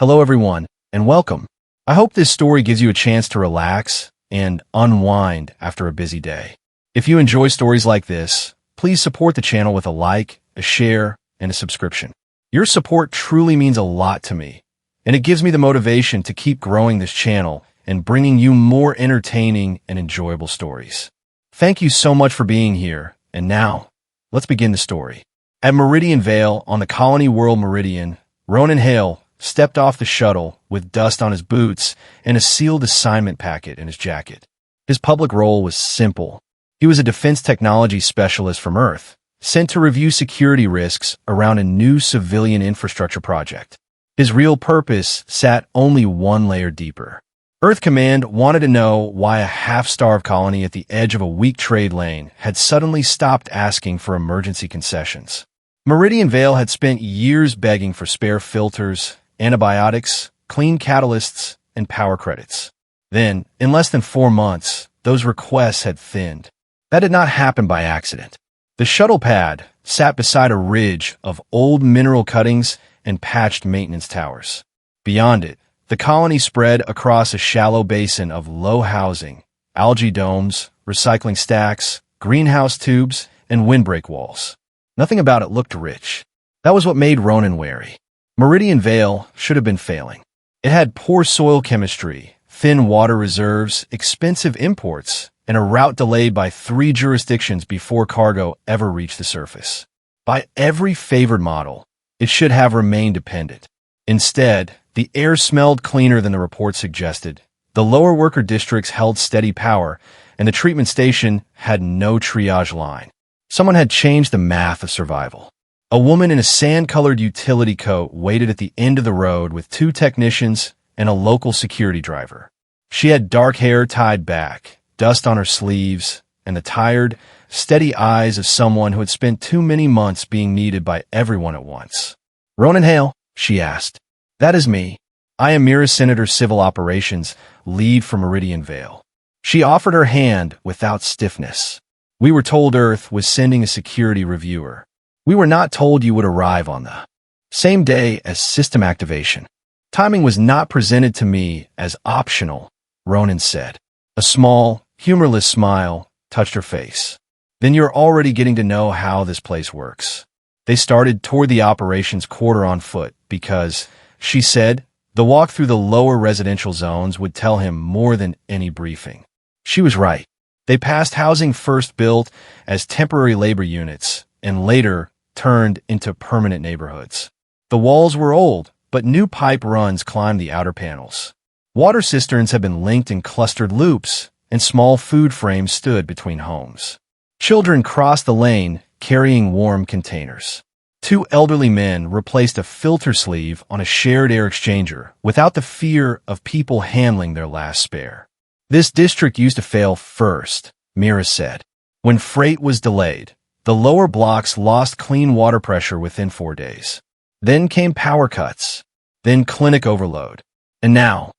Hello everyone, and welcome. I hope this story gives you a chance to relax and unwind after a busy day. If you enjoy stories like this, please support the channel with a like, a share, and a subscription. Your support truly means a lot to me, and it gives me the motivation to keep growing this channel and bringing you more entertaining and enjoyable stories. Thank you so much for being here, and now, let's begin the story. At Meridian Vale on the colony world Meridian, Ronan Hale stepped off the shuttle with dust on his boots and a sealed assignment packet in his jacket. His public role was simple. He was a defense technology specialist from Earth, sent to review security risks around a new civilian infrastructure project. His real purpose sat only one layer deeper. Earth Command wanted to know why a half-starved colony at the edge of a weak trade lane had suddenly stopped asking for emergency concessions. Meridian Vale had spent years begging for spare filters, antibiotics, clean catalysts, and power credits. Then, in less than 4 months, those requests had thinned. That did not happen by accident. The shuttle pad sat beside a ridge of old mineral cuttings and patched maintenance towers. Beyond it, the colony spread across a shallow basin of low housing, algae domes, recycling stacks, greenhouse tubes, and windbreak walls. Nothing about it looked rich. That was what made Ronan wary. Meridian Vale should have been failing. It had poor soil chemistry, thin water reserves, expensive imports, and a route delayed by 3 jurisdictions before cargo ever reached the surface. By every favored model, it should have remained dependent. Instead, the air smelled cleaner than the report suggested. The lower worker districts held steady power, and the treatment station had no triage line. Someone had changed the math of survival. A woman in a sand-colored utility coat waited at the end of the road with 2 technicians and a local security driver. She had dark hair tied back, dust on her sleeves, and the tired, steady eyes of someone who had spent too many months being needed by everyone at once. "Ronan Hale?" she asked. "That is me. I am Mira Senator Civil Operations, lead for Meridian Vale." She offered her hand without stiffness. "We were told Earth was sending a security reviewer. We were not told you would arrive on the same day as system activation. Timing was not presented to me as optional," Ronan said. A small, humorless smile touched her face. "Then you're already getting to know how this place works." They started toward the operations quarter on foot because, she said, the walk through the lower residential zones would tell him more than any briefing. She was right. They passed housing first built as temporary labor units and later turned into permanent neighborhoods. The walls were old, but new pipe runs climbed the outer panels. Water cisterns had been linked in clustered loops, and small food frames stood between homes. Children crossed the lane carrying warm containers. 2 elderly men replaced a filter sleeve on a shared air exchanger without the fear of people handling their last spare. "This district used to fail first," Mira said. "When freight was delayed, the lower blocks lost clean water pressure within 4 days. Then came power cuts, then clinic overload. And now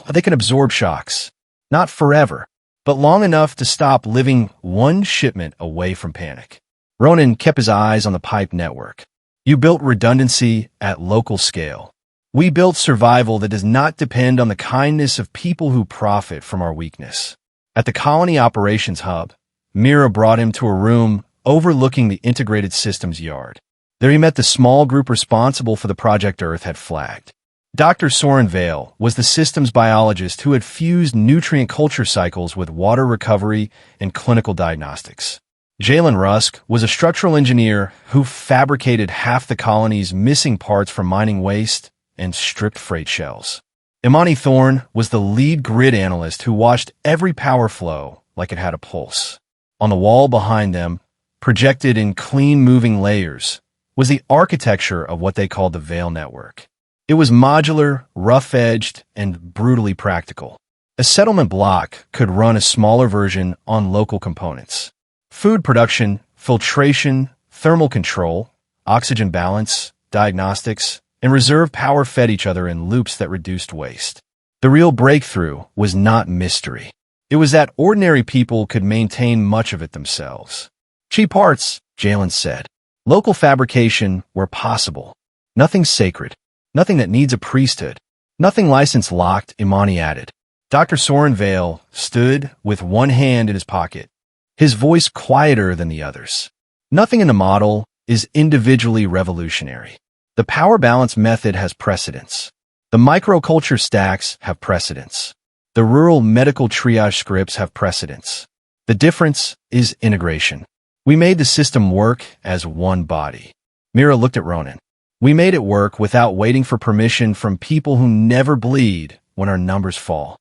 they can absorb shocks. Not forever, but long enough to stop living one shipment away from panic." Ronan kept his eyes on the pipe network. "You built redundancy at local scale. We built survival that does not depend on the kindness of people who profit from our weakness." At the colony operations hub, Mira brought him to a room overlooking the integrated systems yard. There he met the small group responsible for the project Earth had flagged. Dr. Soren Vale was the systems biologist who had fused nutrient culture cycles with water recovery and clinical diagnostics. Jalen Rusk was a structural engineer who fabricated half the colony's missing parts from mining waste and stripped freight shells. Imani Thorne was the lead grid analyst who watched every power flow like it had a pulse. On the wall behind them, projected in clean moving layers, was the architecture of what they called the Vale network. It was modular, rough-edged, and brutally practical. A settlement block could run a smaller version on local components. Food production, filtration, thermal control, oxygen balance, diagnostics, and reserve power fed each other in loops that reduced waste. The real breakthrough was not mystery. It was that ordinary people could maintain much of it themselves. "Cheap parts," Jalen said. "Local fabrication where possible. Nothing sacred." Nothing that needs a priesthood. Nothing license locked, Imani added. Dr. Soren Vale stood with one hand in his pocket, his voice quieter than the others. Nothing in the model is individually revolutionary. The power balance method has precedence. The microculture stacks have precedence. The rural medical triage scripts have precedence. The difference is integration. We made the system work as one body. Mira looked at Ronan. We made it work without waiting for permission from people who never bleed when our numbers fall.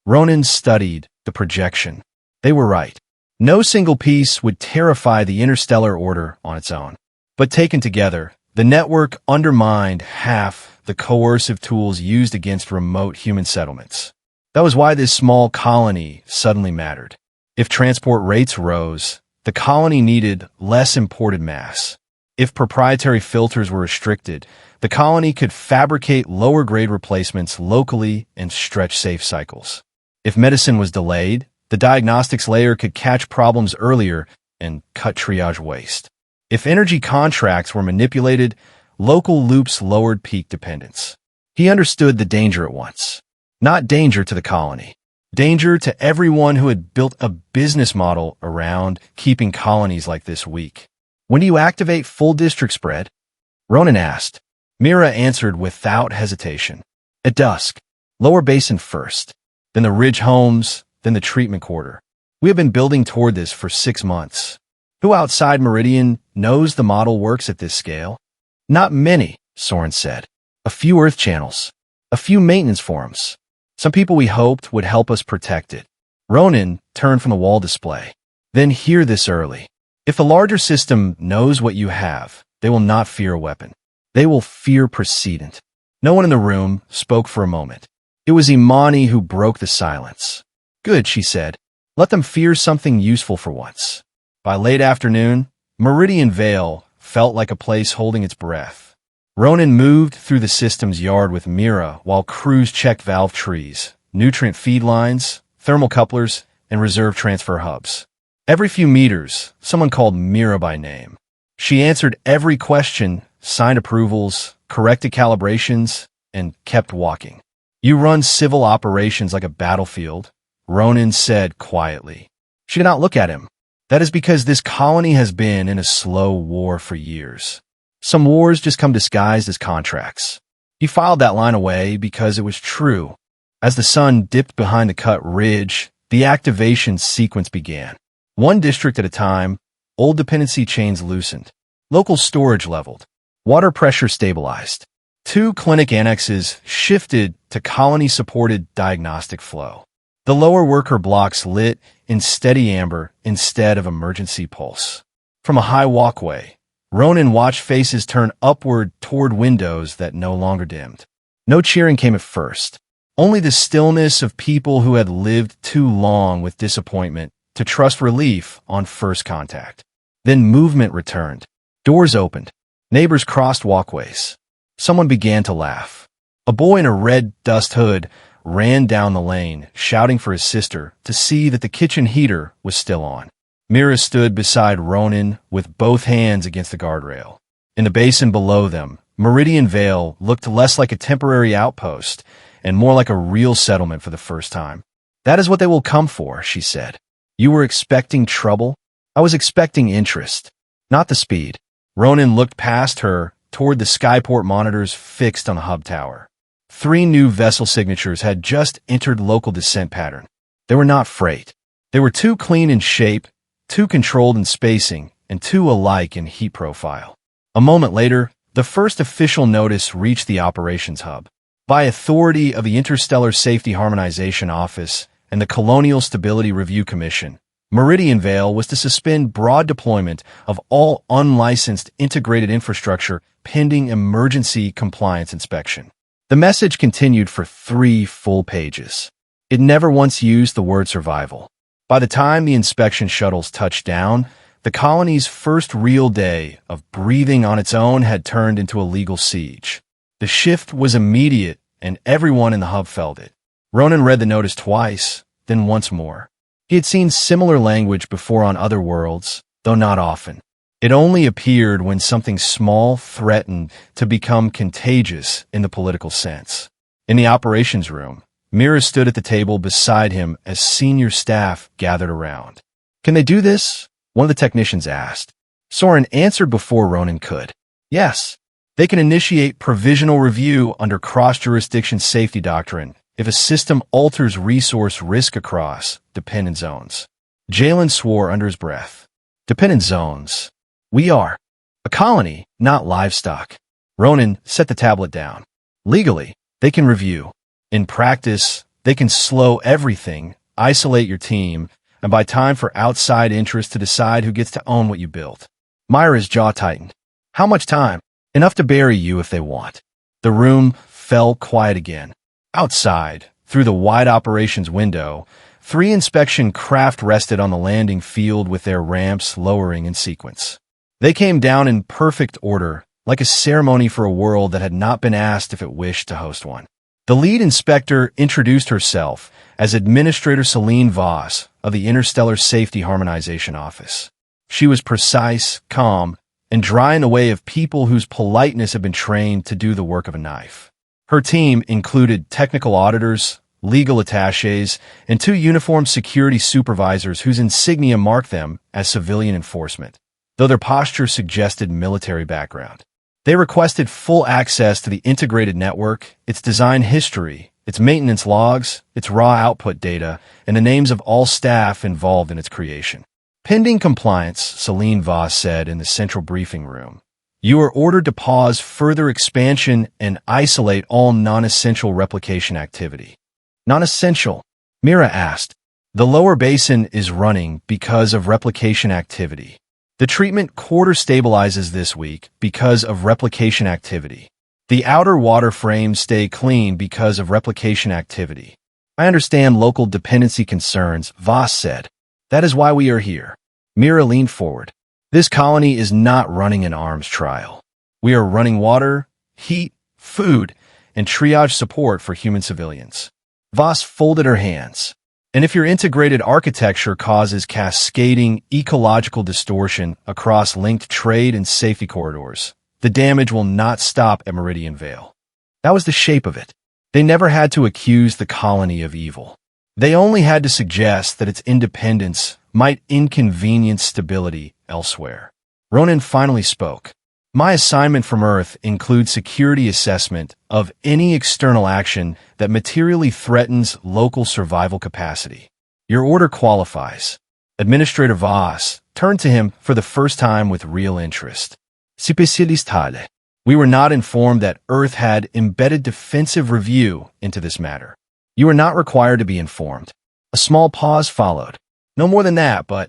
Ronan studied the projection. They were right. No single piece would terrify the interstellar order on its own. But taken together, the network undermined half the coercive tools used against remote human settlements. That was why this small colony suddenly mattered. If transport rates rose, the colony needed less imported mass. If proprietary filters were restricted, the colony could fabricate lower-grade replacements locally and stretch safe cycles. If medicine was delayed, the diagnostics layer could catch problems earlier and cut triage waste. If energy contracts were manipulated, local loops lowered peak dependence. He understood the danger at once. Not danger to the colony. Danger to everyone who had built a business model around keeping colonies like this weak. When do you activate full district spread? Ronan asked. Mira answered without hesitation. At dusk. Lower basin first. Then the ridge homes, then the treatment quarter. We have been building toward this for 6 months. Who outside Meridian knows the model works at this scale? Not many, Soren said. A few Earth channels. A few maintenance forums. Some people we hoped would help us protect it. Ronan turned from the wall display. Then hear this early. If the larger system knows what you have, they will not fear a weapon. They will fear precedent. No one in the room spoke for a moment. It was Imani who broke the silence. Good, she said. Let them fear something useful for once. By late afternoon, Meridian Vale felt like a place holding its breath. Ronan moved through the system's yard with Mira while crews checked valve trees, nutrient feed lines, thermal couplers, and reserve transfer hubs. Every few meters, someone called Mira by name. She answered every question, signed approvals, corrected calibrations, and kept walking. You run civil operations like a battlefield, Ronan said quietly. She did not look at him. That is because this colony has been in a slow war for years. Some wars just come disguised as contracts. He filed that line away because it was true. As the sun dipped behind the cut ridge, the activation sequence began. One district at a time, old dependency chains loosened. Local storage leveled. Water pressure stabilized. 2 clinic annexes shifted to colony-supported diagnostic flow. The lower worker blocks lit in steady amber instead of emergency pulse. From a high walkway, Ronan watched faces turn upward toward windows that no longer dimmed. No cheering came at first. Only the stillness of people who had lived too long with disappointment to trust relief on first contact. Then movement returned. Doors opened. Neighbors crossed walkways. Someone began to laugh. A boy in a red dust hood ran down the lane, shouting for his sister to see that the kitchen heater was still on. Mira stood beside Ronan with both hands against the guardrail. In the basin below them, Meridian Vale looked less like a temporary outpost and more like a real settlement for the first time. That is what they will come for, she said. You were expecting trouble? I was expecting interest, not the speed. Ronan looked past her toward the skyport monitors fixed on the hub tower. 3 new vessel signatures had just entered local descent pattern. They were not freight. They were too clean in shape, too controlled in spacing, and too alike in heat profile. A moment later, the first official notice reached the operations hub. By authority of the Interstellar Safety Harmonization Office and the Colonial Stability Review Commission, Meridian Vale was to suspend broad deployment of all unlicensed integrated infrastructure pending emergency compliance inspection. The message continued for 3 full pages. It never once used the word survival. By the time the inspection shuttles touched down, the colony's first real day of breathing on its own had turned into a legal siege. The shift was immediate, and everyone in the hub felt it. Ronan read the notice twice, then once more. He had seen similar language before on other worlds, though not often. It only appeared when something small threatened to become contagious in the political sense. In the operations room, Mira stood at the table beside him as senior staff gathered around. "Can they do this?" one of the technicians asked. Soren answered before Ronan could. "Yes. They can initiate provisional review under cross-jurisdiction safety doctrine if a system alters resource risk across dependent zones." Jalen swore under his breath. "Dependent zones. We are a colony, not livestock." Ronan set the tablet down. "Legally, they can review. In practice, they can slow everything, isolate your team, and buy time for outside interests to decide who gets to own what you built." Myra's jaw tightened. "How much time?" "Enough to bury you if they want." The room fell quiet again. Outside, through the wide operations window, 3 inspection craft rested on the landing field with their ramps lowering in sequence. They came down in perfect order, like a ceremony for a world that had not been asked if it wished to host one. The lead inspector introduced herself as Administrator Celine Voss of the Interstellar Safety Harmonization Office. She was precise, calm, and dry in the way of people whose politeness had been trained to do the work of a knife. Her team included technical auditors, legal attachés, and 2 uniformed security supervisors whose insignia marked them as civilian enforcement, though their posture suggested military background. They requested full access to the integrated network, its design history, its maintenance logs, its raw output data, and the names of all staff involved in its creation. "Pending compliance," Celine Voss said in the central briefing room, "you are ordered to pause further expansion and isolate all non-essential replication activity." "Non-essential?" Mira asked. "The lower basin is running because of replication activity. The treatment quarter stabilizes this week because of replication activity. The outer water frames stay clean because of replication activity." "I understand local dependency concerns," Voss said. "That is why we are here." Mira leaned forward. "This colony is not running an arms trial. We are running water, heat, food, and triage support for human civilians." Voss folded her hands. "And if your integrated architecture causes cascading ecological distortion across linked trade and safety corridors, the damage will not stop at Meridian Vale." That was the shape of it. They never had to accuse the colony of evil. They only had to suggest that its independence might inconvenience stability elsewhere. Ronan finally spoke. "My assignment from Earth includes security assessment of any external action that materially threatens local survival capacity. Your order qualifies." Administrator Voss turned to him for the first time with real interest. "Specialistale. We were not informed that Earth had embedded defensive review into this matter." "You are not required to be informed." A small pause followed. "No more than that, but—"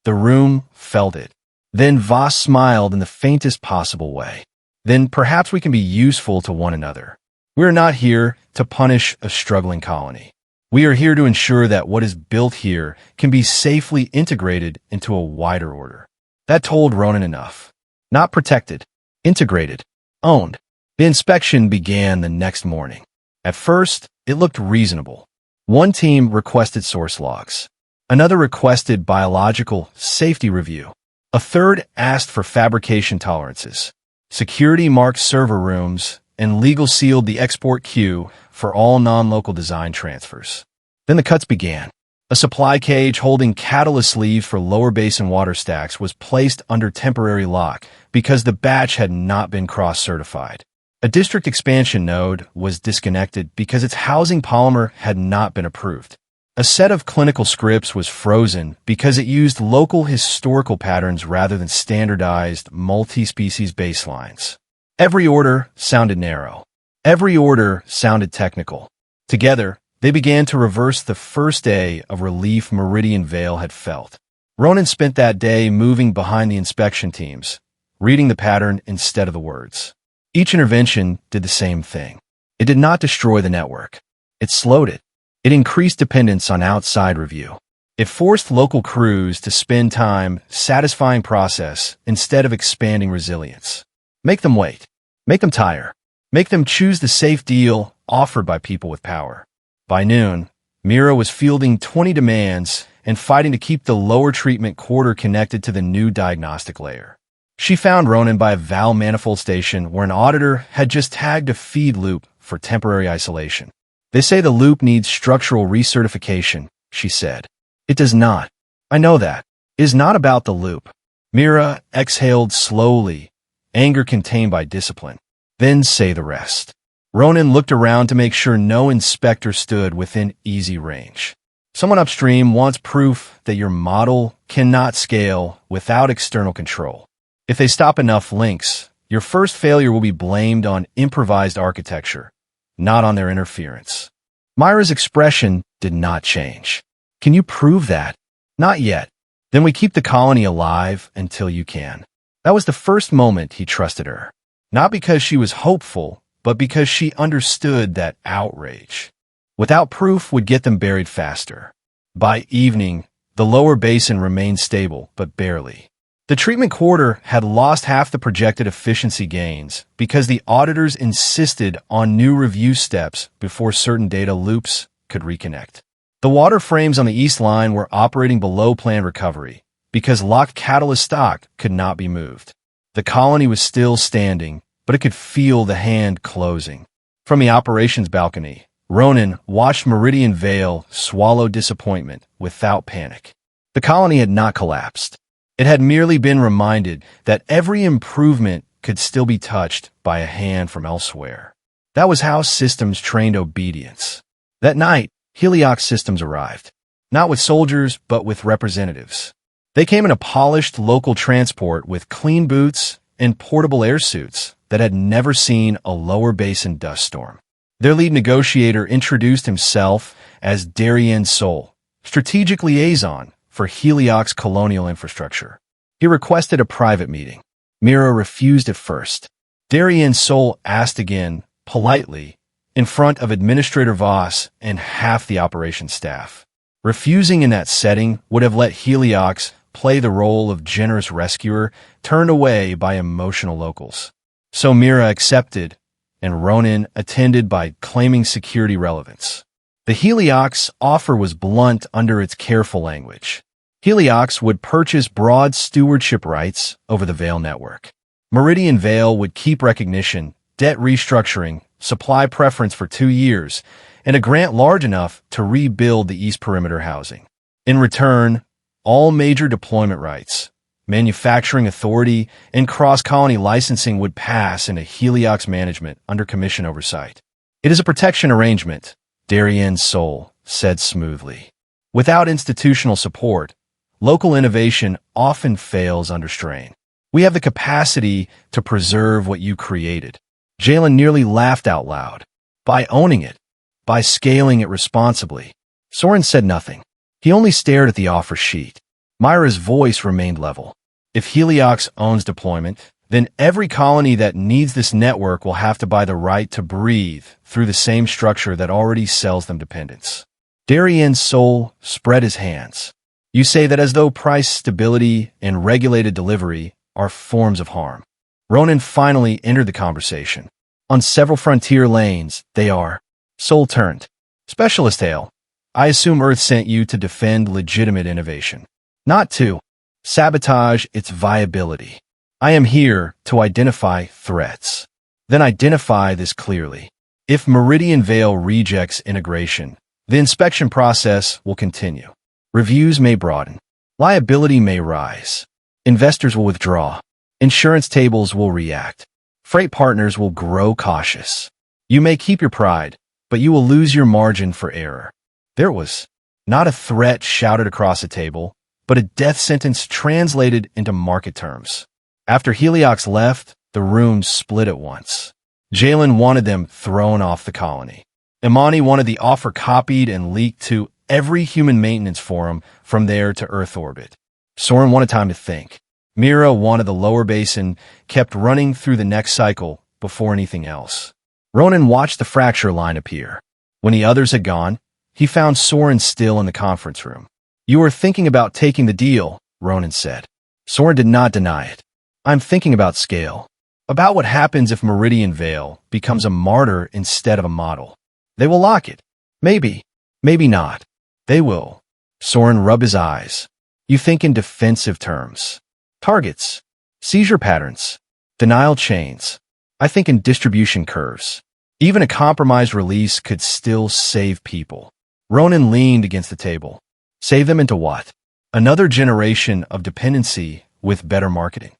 The room felt it. Then Voss smiled in the faintest possible way. "Then perhaps we can be useful to one another. We are not here to punish a struggling colony. We are here to ensure that what is built here can be safely integrated into a wider order." That told Ronan enough. Not protected, integrated, owned. The inspection began the next morning. At first, it looked reasonable. One team requested source logs. Another requested biological safety review. A third asked for fabrication tolerances. Security marked server rooms, and legal sealed the export queue for all non-local design transfers. Then the cuts began. A supply cage holding catalyst sleeves for lower basin water stacks was placed under temporary lock because the batch had not been cross-certified. A district expansion node was disconnected because its housing polymer had not been approved. A set of clinical scripts was frozen because it used local historical patterns rather than standardized multi-species baselines. Every order sounded narrow. Every order sounded technical. Together, they began to reverse the first day of relief Meridian Vale had felt. Ronan spent that day moving behind the inspection teams, reading the pattern instead of the words. Each intervention did the same thing. It did not destroy the network. It slowed it. It increased dependence on outside review. It forced local crews to spend time satisfying process instead of expanding resilience. Make them wait. Make them tire. Make them choose the safe deal offered by people with power. By noon, Mira was fielding 20 demands and fighting to keep the lower treatment quarter connected to the new diagnostic layer. She found Ronan by a Vale manifold station where an auditor had just tagged a feed loop for temporary isolation. They say the loop needs structural recertification, she said. It does not. I know that. It is not about the loop. Mira exhaled slowly, anger contained by discipline. Then say the rest. Ronan looked around to make sure no inspector stood within easy range. Someone upstream wants proof that your model cannot scale without external control. If they stop enough links, your first failure will be blamed on improvised architecture, not on their interference. Myra's expression did not change. Can you prove that? Not yet. Then we keep the colony alive until you can. That was the first moment he trusted her. Not because she was hopeful, but because she understood that outrage without proof would get them buried faster. By evening, the lower basin remained stable, but barely. The treatment quarter had lost half the projected efficiency gains because the auditors insisted on new review steps before certain data loops could reconnect. The water frames on the east line were operating below planned recovery because locked catalyst stock could not be moved. The colony was still standing, but it could feel the hand closing. From the operations balcony, Ronan watched Meridian Vale swallow disappointment without panic. The colony had not collapsed. It had merely been reminded that every improvement could still be touched by a hand from elsewhere. That was how systems trained obedience. That night, Heliox systems arrived, not with soldiers, but with representatives. They came in a polished local transport with clean boots and portable air suits that had never seen a lower basin dust storm. Their lead negotiator introduced himself as Darien Sol, strategic liaison for Heliox colonial infrastructure. He requested a private meeting. Mira refused at first. Darien Sol asked again, politely, in front of Administrator Voss and half the operations staff. Refusing in that setting would have let Heliox play the role of generous rescuer turned away by emotional locals. So Mira accepted, and Ronan attended by claiming security relevance. The Heliox offer was blunt under its careful language. Heliox would purchase broad stewardship rights over the Vale network. Meridian Vale would keep recognition, debt restructuring, supply preference for 2 years, and a grant large enough to rebuild the East Perimeter housing. In return, all major deployment rights, manufacturing authority, and cross-colony licensing would pass into Heliox management under commission oversight. It is a protection arrangement, Darien Sol said smoothly. Without institutional support, local innovation often fails under strain. We have the capacity to preserve what you created. Jalen nearly laughed out loud. By owning it. By scaling it responsibly. Soren said nothing. He only stared at the offer sheet. Myra's voice remained level. If Heliox owns deployment, then every colony that needs this network will have to buy the right to breathe through the same structure that already sells them dependence. Darien Sol spread his hands. You say that as though price stability and regulated delivery are forms of harm. Ronan finally entered the conversation. On several frontier lanes, they are. Sol turned. Specialist Hale, I assume Earth sent you to defend legitimate innovation. Not to sabotage its viability. I am here to identify threats. Then identify this clearly. If Meridian Vale rejects integration, the inspection process will continue. Reviews may broaden. Liability may rise. Investors will withdraw. Insurance tables will react. Freight partners will grow cautious. You may keep your pride, but you will lose your margin for error. There was not a threat shouted across a table, but a death sentence translated into market terms. After Heliox left, the room split at once. Jalen wanted them thrown off the colony. Imani wanted the offer copied and leaked to every human maintenance forum from there to Earth orbit. Soren wanted time to think. Mira wanted the lower basin kept running through the next cycle before anything else. Ronan watched the fracture line appear. When the others had gone, he found Soren still in the conference room. You are thinking about taking the deal, Ronan said. Soren did not deny it. I'm thinking about scale. About what happens if Meridian Vale becomes a martyr instead of a model. They will lock it. Maybe. Maybe not. They will. Soren rubbed his eyes. You think in defensive terms. Targets. Seizure patterns, denial chains, I think in distribution curves. Even a compromised release could still save people. Ronan leaned against the table. Save them into what? Another generation of dependency with better marketing.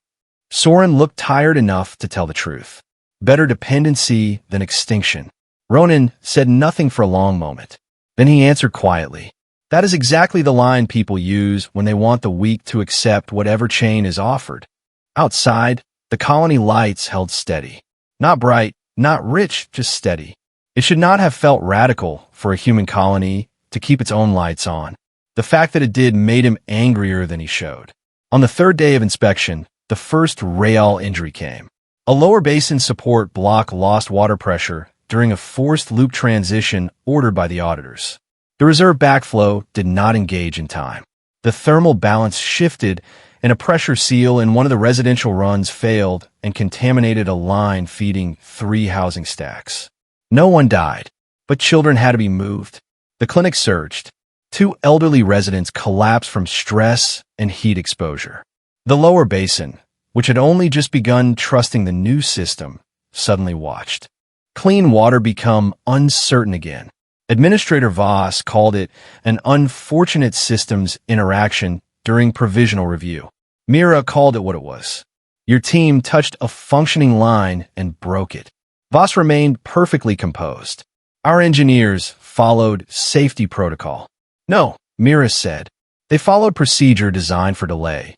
Soren looked tired enough to tell the truth. Better dependency than extinction. Ronan said nothing for a long moment. Then he answered quietly. That is exactly the line people use when they want the weak to accept whatever chain is offered. Outside, the colony lights held steady. Not bright, not rich, just steady. It should not have felt radical for a human colony to keep its own lights on. The fact that it did made him angrier than he showed. On the third day of inspection, the first Real injury came. A lower basin support block lost water pressure during a forced loop transition ordered by the auditors. The reserve backflow did not engage in time. The thermal balance shifted, and a pressure seal in one of the residential runs failed and contaminated a line feeding 3 housing stacks. No one died, but children had to be moved. The clinic surged. 2 elderly residents collapsed from stress and heat exposure. The lower basin, which had only just begun trusting the new system, suddenly watched clean water become uncertain again. Administrator Voss called it an unfortunate systems interaction during provisional review. Mira called it what it was. Your team touched a functioning line and broke it. Voss remained perfectly composed. Our engineers followed safety protocol. No, Mira said. They followed procedure designed for delay,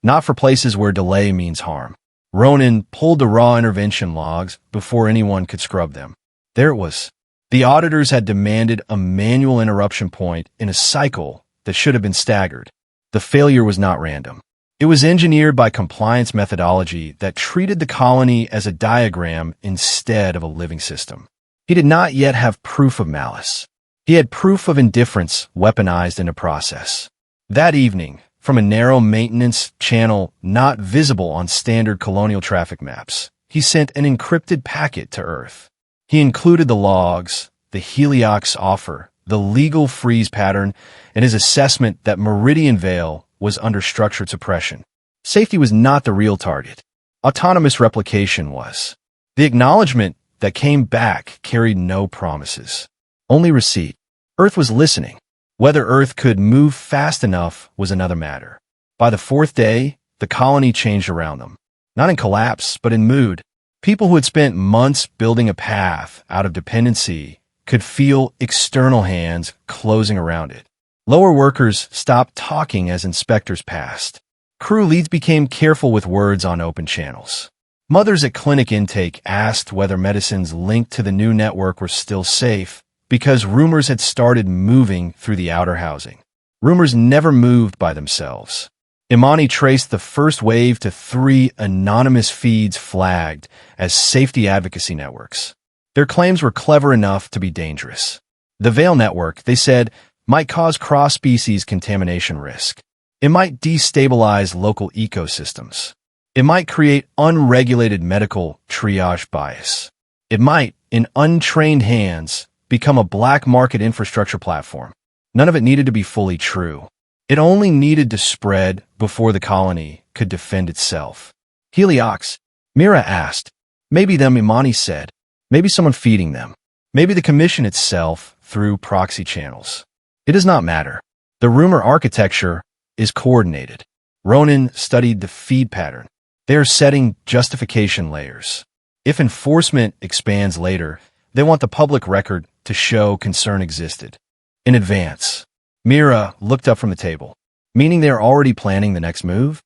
not for places where delay means harm. Ronan pulled the raw intervention logs before anyone could scrub them. There it was. The auditors had demanded a manual interruption point in a cycle that should have been staggered. The failure was not random. It was engineered by compliance methodology that treated the colony as a diagram instead of a living system. He did not yet have proof of malice. He had proof of indifference weaponized in a process. That evening, from a narrow maintenance channel not visible on standard colonial traffic maps, he sent an encrypted packet to Earth. He included the logs, the Heliox offer, the legal freeze pattern, and his assessment that Meridian Vale was under structured suppression. Safety was not the real target. Autonomous replication was. The acknowledgement that came back carried no promises. Only receipt. Earth was listening. Whether Earth could move fast enough was another matter. By the 4th day, the colony changed around them. Not in collapse, but in mood. People who had spent months building a path out of dependency could feel external hands closing around it. Lower workers stopped talking as inspectors passed. Crew leads became careful with words on open channels. Mothers at clinic intake asked whether medicines linked to the new network were still safe because rumors had started moving through the outer housing. Rumors never moved by themselves. Imani traced the first wave to 3 anonymous feeds flagged as safety advocacy networks. Their claims were clever enough to be dangerous. The Vale network, they said, might cause cross-species contamination risk. It might destabilize local ecosystems. It might create unregulated medical triage bias. It might, in untrained hands, become a black market infrastructure platform. None of it needed to be fully true. It only needed to spread before the colony could defend itself. Heliox, Mira asked. Maybe them, Imani said. Maybe someone feeding them. Maybe the commission itself through proxy channels. It does not matter. The rumor architecture is coordinated. Ronan studied the feed pattern. They are setting justification layers. If enforcement expands later, they want the public record to show concern existed. In advance. Mira looked up from the table. Meaning they are already planning the next move?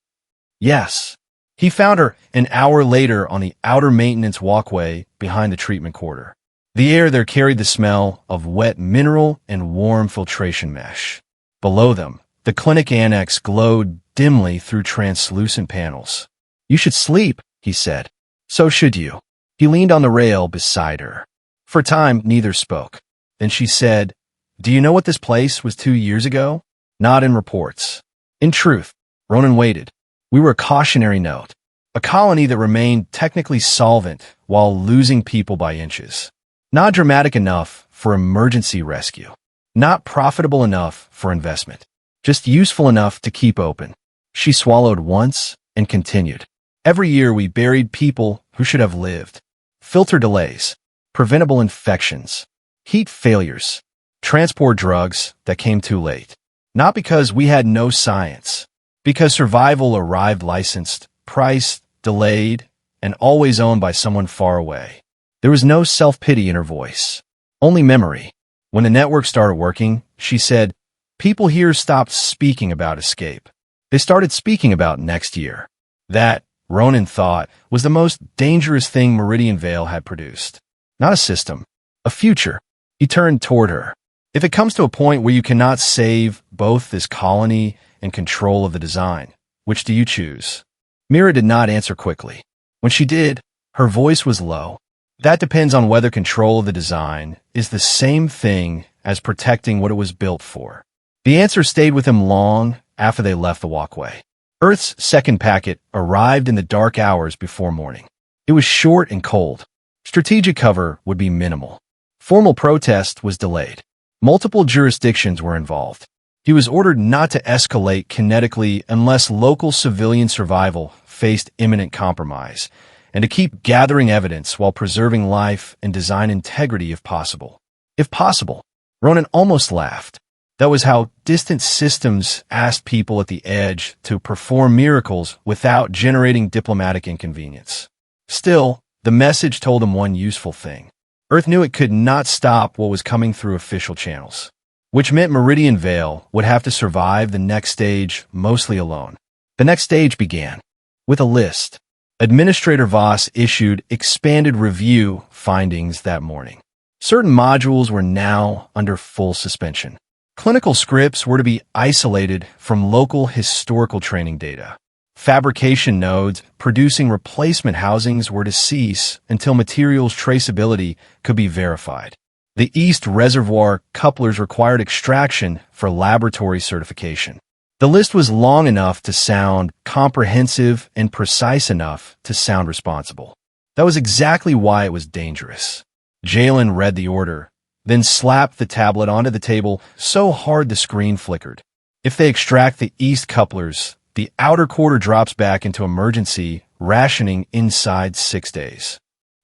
Yes. He found her an hour later on the outer maintenance walkway behind the treatment quarter. The air there carried the smell of wet mineral and warm filtration mesh. Below them, the clinic annex glowed dimly through translucent panels. You should sleep, he said. So should you. He leaned on the rail beside her. For a time, neither spoke. Then she said, Do you know what this place was 2 years ago? Not in reports. In truth, Ronan waited. We were a cautionary note. A colony that remained technically solvent while losing people by inches. Not dramatic enough for emergency rescue. Not profitable enough for investment. Just useful enough to keep open. She swallowed once and continued. Every year we buried people who should have lived. Filter delays, preventable infections, heat failures, transport drugs that came too late. Not because we had no science, because survival arrived licensed, priced, delayed, and always owned by someone far away. There was no self-pity in her voice, only memory. When the network started working, she said, people here stopped speaking about escape. They started speaking about next year. That, Ronan thought, was the most dangerous thing Meridian Vale had produced. Not a system, a future. He turned toward her. If it comes to a point where you cannot save both this colony and control of the design, which do you choose? Mira did not answer quickly. When she did, her voice was low. That depends on whether control of the design is the same thing as protecting what it was built for. The answer stayed with him long after they left the walkway. Earth's second packet arrived in the dark hours before morning. It was short and cold. Strategic cover would be minimal. Formal protest was delayed. Multiple jurisdictions were involved. He was ordered not to escalate kinetically unless local civilian survival faced imminent compromise, and to keep gathering evidence while preserving life and design integrity if possible. If possible, Ronan almost laughed. That was how distant systems asked people at the edge to perform miracles without generating diplomatic inconvenience. Still, the message told him one useful thing. Earth knew it could not stop what was coming through official channels, which meant Meridian Vale would have to survive the next stage mostly alone. The next stage began with a list. Administrator Voss issued expanded review findings that morning. Certain modules were now under full suspension. Clinical scripts were to be isolated from local historical training data. Fabrication nodes producing replacement housings were to cease until materials traceability could be verified. The East Reservoir couplers required extraction for laboratory certification. The list was long enough to sound comprehensive and precise enough to sound responsible. That was exactly why it was dangerous. Jalen read the order, then slapped the tablet onto the table so hard the screen flickered. If they extract the east couplers, the outer quarter drops back into emergency rationing inside 6 days.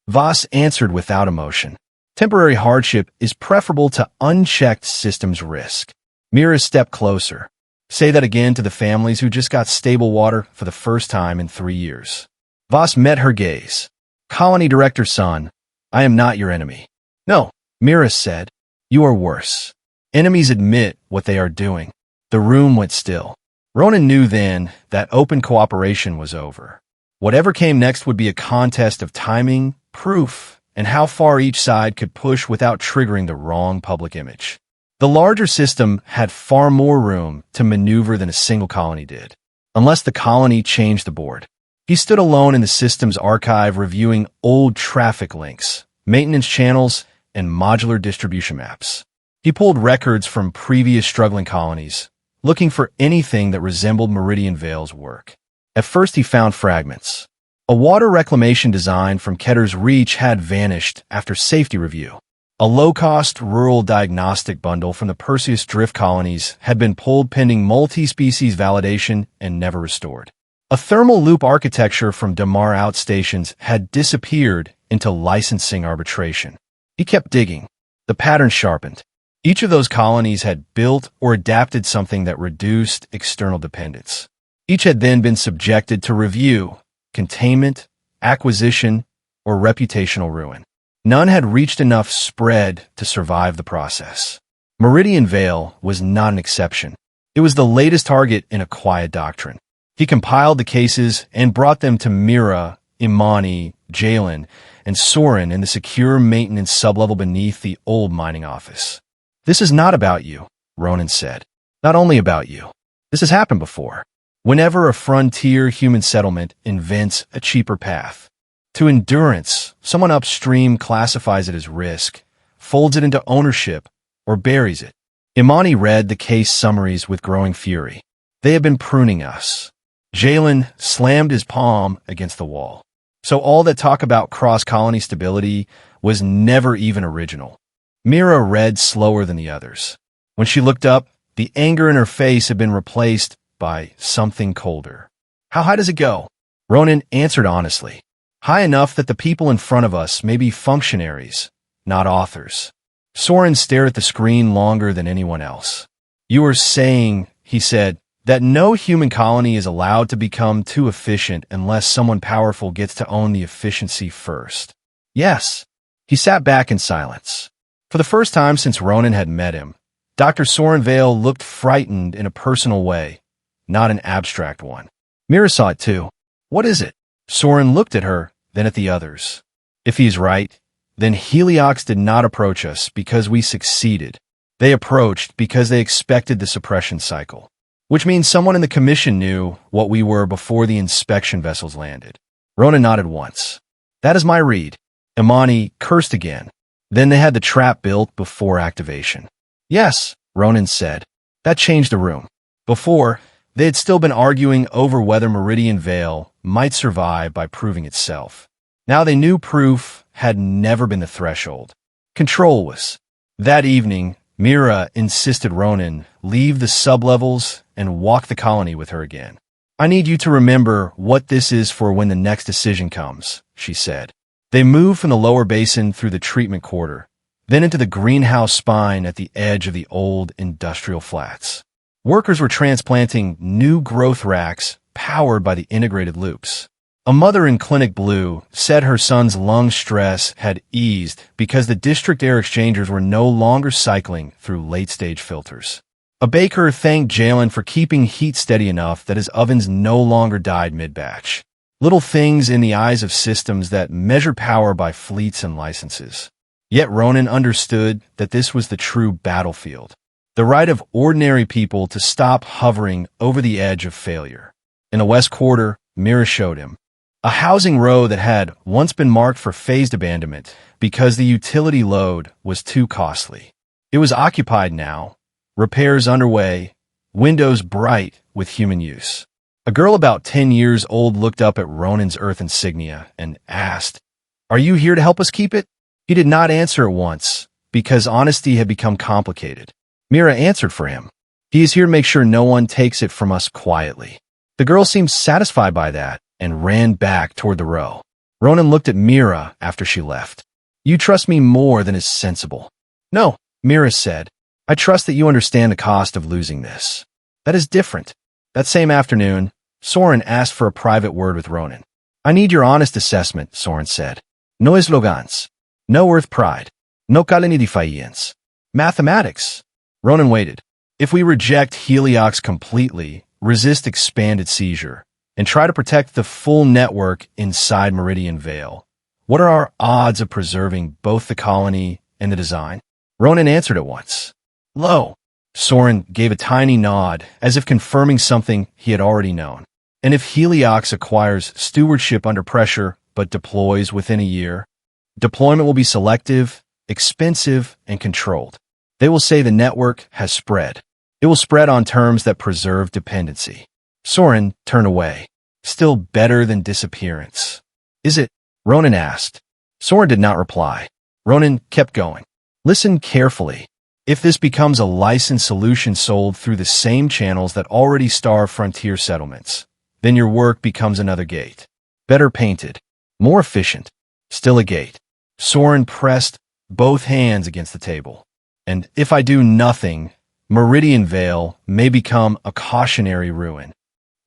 Voss answered without emotion. Temporary hardship is preferable to unchecked systems risk. Mira stepped closer. Say that again to the families who just got stable water for the first time in 3 years. Voss met her gaze. Colony Director's son, I am not your enemy. No, Mira said. You are worse. Enemies admit what they are doing. The room went still. Ronan knew then that open cooperation was over. Whatever came next would be a contest of timing, proof, and how far each side could push without triggering the wrong public image. The larger system had far more room to maneuver than a single colony did, unless the colony changed the board. He stood alone in the system's archive reviewing old traffic links, maintenance channels, and modular distribution maps. He pulled records from previous struggling colonies, looking for anything that resembled Meridian Vale's work. At first he found fragments. A water reclamation design from Ketter's Reach had vanished after safety review. A low-cost rural diagnostic bundle from the Perseus Drift colonies had been pulled pending multi-species validation and never restored. A thermal loop architecture from Damar outstations had disappeared into licensing arbitration. He kept digging. The pattern sharpened. Each of those colonies had built or adapted something that reduced external dependence. Each had then been subjected to review, containment, acquisition, or reputational ruin. None had reached enough spread to survive the process. Meridian Vale was not an exception. It was the latest target in a quiet doctrine. He compiled the cases and brought them to Mira, Imani, Jalen, and Soren in the secure maintenance sublevel beneath the old mining office. This is not about you, Ronan said. Not only about you. This has happened before. Whenever a frontier human settlement invents a cheaper path to endurance, someone upstream classifies it as risk, folds it into ownership, or buries it. Imani read the case summaries with growing fury. They have been pruning us. Jalen slammed his palm against the wall. So all that talk about cross-colony stability was never even original. Mira read slower than the others. When she looked up, the anger in her face had been replaced by something colder. How high does it go? Ronan answered honestly. High enough that the people in front of us may be functionaries, not authors. Soren stared at the screen longer than anyone else. You are saying, he said, that no human colony is allowed to become too efficient unless someone powerful gets to own the efficiency first. Yes. He sat back in silence. For the first time since Ronan had met him, Dr. Soren Vale looked frightened in a personal way, not an abstract one. Mira saw it too. What is it? Soren looked at her, then at the others. If he's right, then Heliox did not approach us because we succeeded. They approached because they expected the suppression cycle, which means someone in the commission knew what we were before the inspection vessels landed. Ronan nodded once. That is my read. Imani cursed again. Then they had the trap built before activation. Yes, Ronan said. That changed the room. Before, they had still been arguing over whether Meridian Vale might survive by proving itself. Now they knew proof had never been the threshold. Control was. That evening, Mira insisted Ronan leave the sublevels and walk the colony with her again. I need you to remember what this is for when the next decision comes, she said. They moved from the lower basin through the treatment quarter, then into the greenhouse spine at the edge of the old industrial flats. Workers were transplanting new growth racks powered by the integrated loops. A mother in Clinic Blue said her son's lung stress had eased because the district air exchangers were no longer cycling through late-stage filters. A baker thanked Jalen for keeping heat steady enough that his ovens no longer died mid-batch. Little things in the eyes of systems that measure power by fleets and licenses. Yet Ronan understood that this was the true battlefield. The right of ordinary people to stop hovering over the edge of failure. In the West Quarter, Mira showed him a housing row that had once been marked for phased abandonment because the utility load was too costly. It was occupied now, repairs underway, windows bright with human use. A girl about 10 years old looked up at Ronan's Earth insignia and asked, "Are you here to help us keep it?" He did not answer at once because honesty had become complicated. Mira answered for him. He is here to make sure no one takes it from us quietly. The girl seemed satisfied by that and ran back toward the row. Ronan looked at Mira after she left. You trust me more than is sensible. No, Mira said. I trust that you understand the cost of losing this. That is different. That same afternoon, Soren asked for a private word with Ronan. I need your honest assessment, Soren said. No eslogans. No earth pride. No colony defiance. Mathematics. Ronan waited. If we reject Heliox completely, resist expanded seizure, and try to protect the full network inside Meridian Vale, what are our odds of preserving both the colony and the design? Ronan answered at once. Low. Soren gave a tiny nod, as if confirming something he had already known. And if Heliox acquires stewardship under pressure but deploys within a year, deployment will be selective, expensive, and controlled. They will say the network has spread. It will spread on terms that preserve dependency. Soren turned away. Still better than disappearance. Is it? Ronan asked. Soren did not reply. Ronan kept going. Listen carefully. If this becomes a licensed solution sold through the same channels that already starve frontier settlements, then your work becomes another gate. Better painted. More efficient. Still a gate. Soren pressed both hands against the table. And if I do nothing, Meridian Vale may become a cautionary ruin.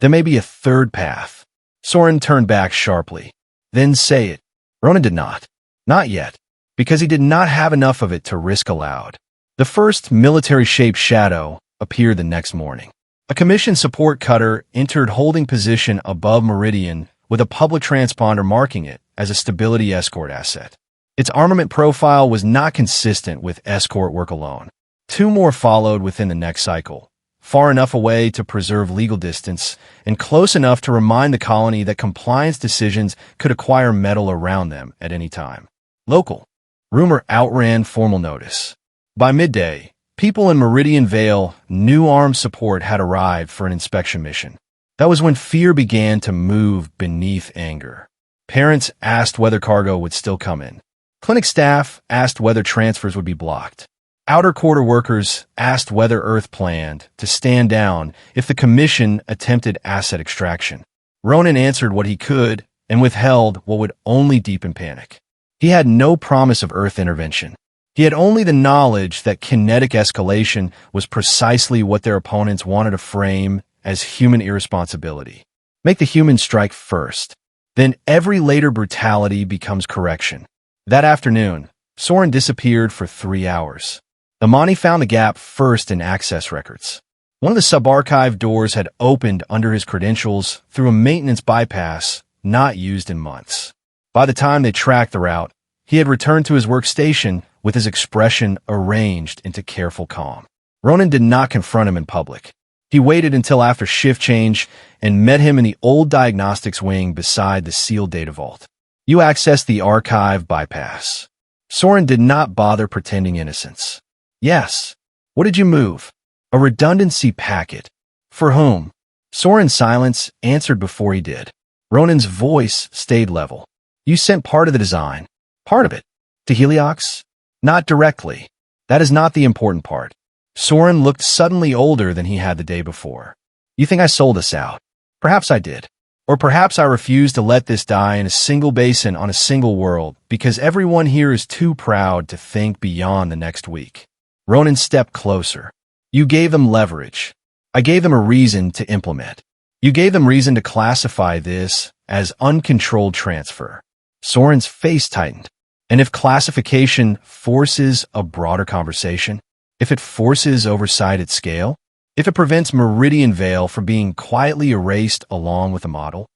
There may be a third path. Soren turned back sharply. Then say it. Ronan did not. Not yet. Because he did not have enough of it to risk aloud. The first military-shaped shadow appeared the next morning. A commission support cutter entered holding position above Meridian with a public transponder marking it as a stability escort asset. Its armament profile was not consistent with escort work alone. Two more followed within the next cycle, far enough away to preserve legal distance and close enough to remind the colony that compliance decisions could acquire metal around them at any time. Local. Rumor outran formal notice. By midday, people in Meridian Vale knew armed support had arrived for an inspection mission. That was when fear began to move beneath anger. Parents asked whether cargo would still come in. Clinic staff asked whether transfers would be blocked. Outer quarter workers asked whether Earth planned to stand down if the Commission attempted asset extraction. Ronan answered what he could and withheld what would only deepen panic. He had no promise of Earth intervention. He had only the knowledge that kinetic escalation was precisely what their opponents wanted to frame as human irresponsibility. Make the human strike first. Then every later brutality becomes correction. That afternoon, Soren disappeared for 3 hours. Imani found the gap first in access records. One of the sub-archive doors had opened under his credentials through a maintenance bypass not used in months. By the time they tracked the route, he had returned to his workstation with his expression arranged into careful calm. Ronan did not confront him in public. He waited until after shift change and met him in the old diagnostics wing beside the sealed data vault. You accessed the archive bypass. Soren did not bother pretending innocence. Yes. What did you move? A redundancy packet. For whom? Soren's silence answered before he did. Ronan's voice stayed level. You sent part of the design. Part of it. To Heliox? Not directly. That is not the important part. Soren looked suddenly older than he had the day before. You think I sold us out? Perhaps I did. Or perhaps I refused to let this die in a single basin on a single world because everyone here is too proud to think beyond the next week. Ronan stepped closer. You gave them leverage. I gave them a reason to implement. You gave them reason to classify this as uncontrolled transfer. Soren's face tightened. And if classification forces a broader conversation, if it forces oversight at scale, if it prevents Meridian Vale from being quietly erased along with the model?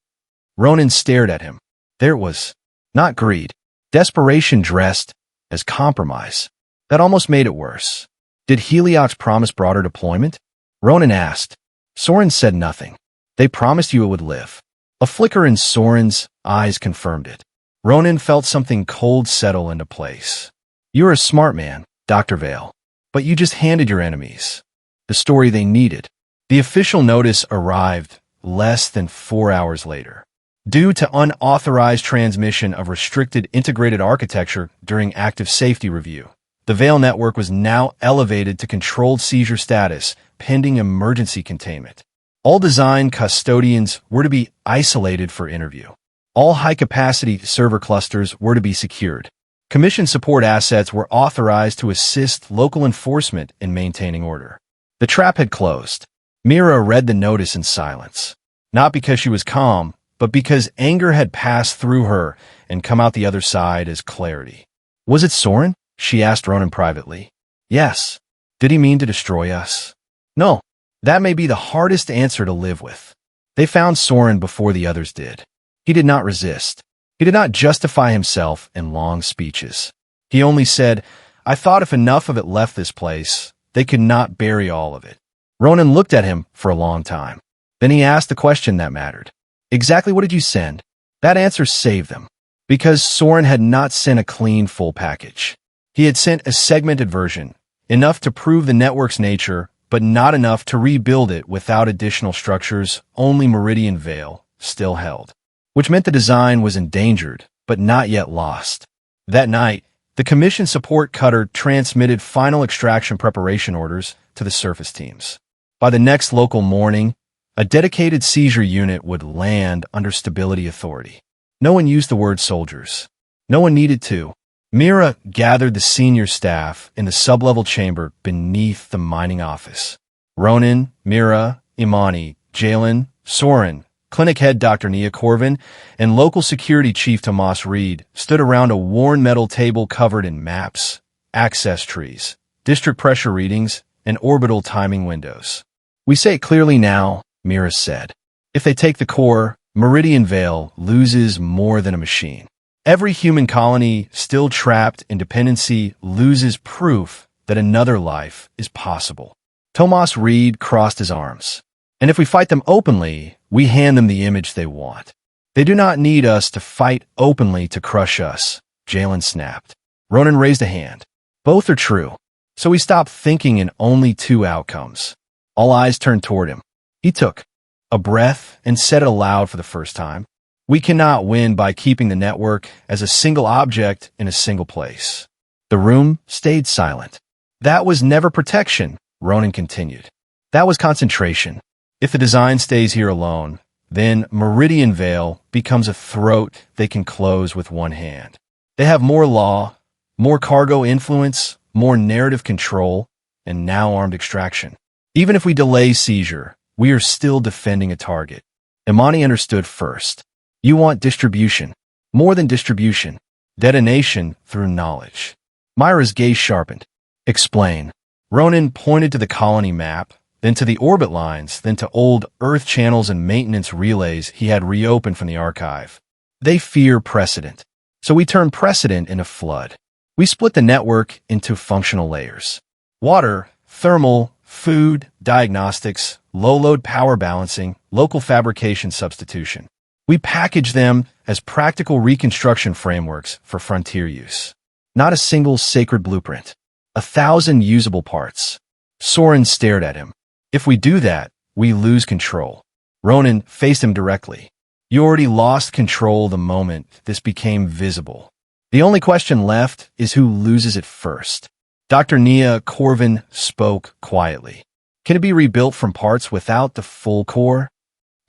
Ronan stared at him. There it was. Not greed. Desperation dressed as compromise. That almost made it worse. Did Heliox promise broader deployment? Ronan asked. Soren said nothing. They promised you it would live. A flicker in Soren's eyes confirmed it. Ronan felt something cold settle into place. You're a smart man, Dr. Vale. But you just handed your enemies the story they needed. The official notice arrived less than 4 hours later. Due to unauthorized transmission of restricted integrated architecture during active safety review, the Vale network was now elevated to controlled seizure status pending emergency containment. All design custodians were to be isolated for interview. All high-capacity server clusters were to be secured. Commission support assets were authorized to assist local enforcement in maintaining order. The trap had closed. Mira read the notice in silence. Not because she was calm, but because anger had passed through her and come out the other side as clarity. Was it Soren? She asked Ronan privately. Yes. Did he mean to destroy us? No. That may be the hardest answer to live with. They found Soren before the others did. He did not resist. He did not justify himself in long speeches. He only said, I thought if enough of it left this place, they could not bury all of it. Ronan looked at him for a long time. Then he asked the question that mattered. Exactly what did you send? That answer saved them. Because Soren had not sent a clean, full package. He had sent a segmented version, enough to prove the network's nature, but not enough to rebuild it without additional structures only Meridian Vale still held. Which meant the design was endangered, but not yet lost. That night, the Commission support cutter transmitted final extraction preparation orders to the surface teams. By the next local morning, a dedicated seizure unit would land under stability authority. No one used the word soldiers. No one needed to. Mira gathered the senior staff in the sub-level chamber beneath the mining office. Ronan, Mira, Imani, Jalen, Soren, Clinic head Dr. Nia Corvin, and local security chief Tomas Reed stood around a worn metal table covered in maps, access trees, district pressure readings, and orbital timing windows. We say it clearly now, Mira said. If they take the core, Meridian Vale loses more than a machine. Every human colony still trapped in dependency loses proof that another life is possible. Tomas Reed crossed his arms. And if we fight them openly, we hand them the image they want. They do not need us to fight openly to crush us, Jalen snapped. Ronan raised a hand. Both are true. So we stopped thinking in only two outcomes. All eyes turned toward him. He took a breath and said it aloud for the first time. We cannot win by keeping the network as a single object in a single place. The room stayed silent. That was never protection, Ronan continued. That was concentration. If the design stays here alone, Then Meridian Vale becomes a throat they can close with one hand. They have more law, more cargo influence, more narrative control, and now armed extraction. Even if we delay seizure, we are still defending a target. Imani understood first. You want distribution. More than distribution. Detonation through knowledge. Myra's gaze sharpened. Explain. Ronan pointed to the colony map, then to the orbit lines, then to old Earth channels and maintenance relays he had reopened from the archive. They fear precedent. So we turn precedent into flood. We split the network into functional layers. Water, thermal, food, diagnostics, low-load power balancing, local fabrication substitution. We package them as practical reconstruction frameworks for frontier use. Not a single sacred blueprint. 1,000 usable parts. Soren stared at him. If we do that, we lose control. Ronan faced him directly. You already lost control the moment this became visible. The only question left is who loses it first. Dr. Nia Corvin spoke quietly. Can it be rebuilt from parts without the full core?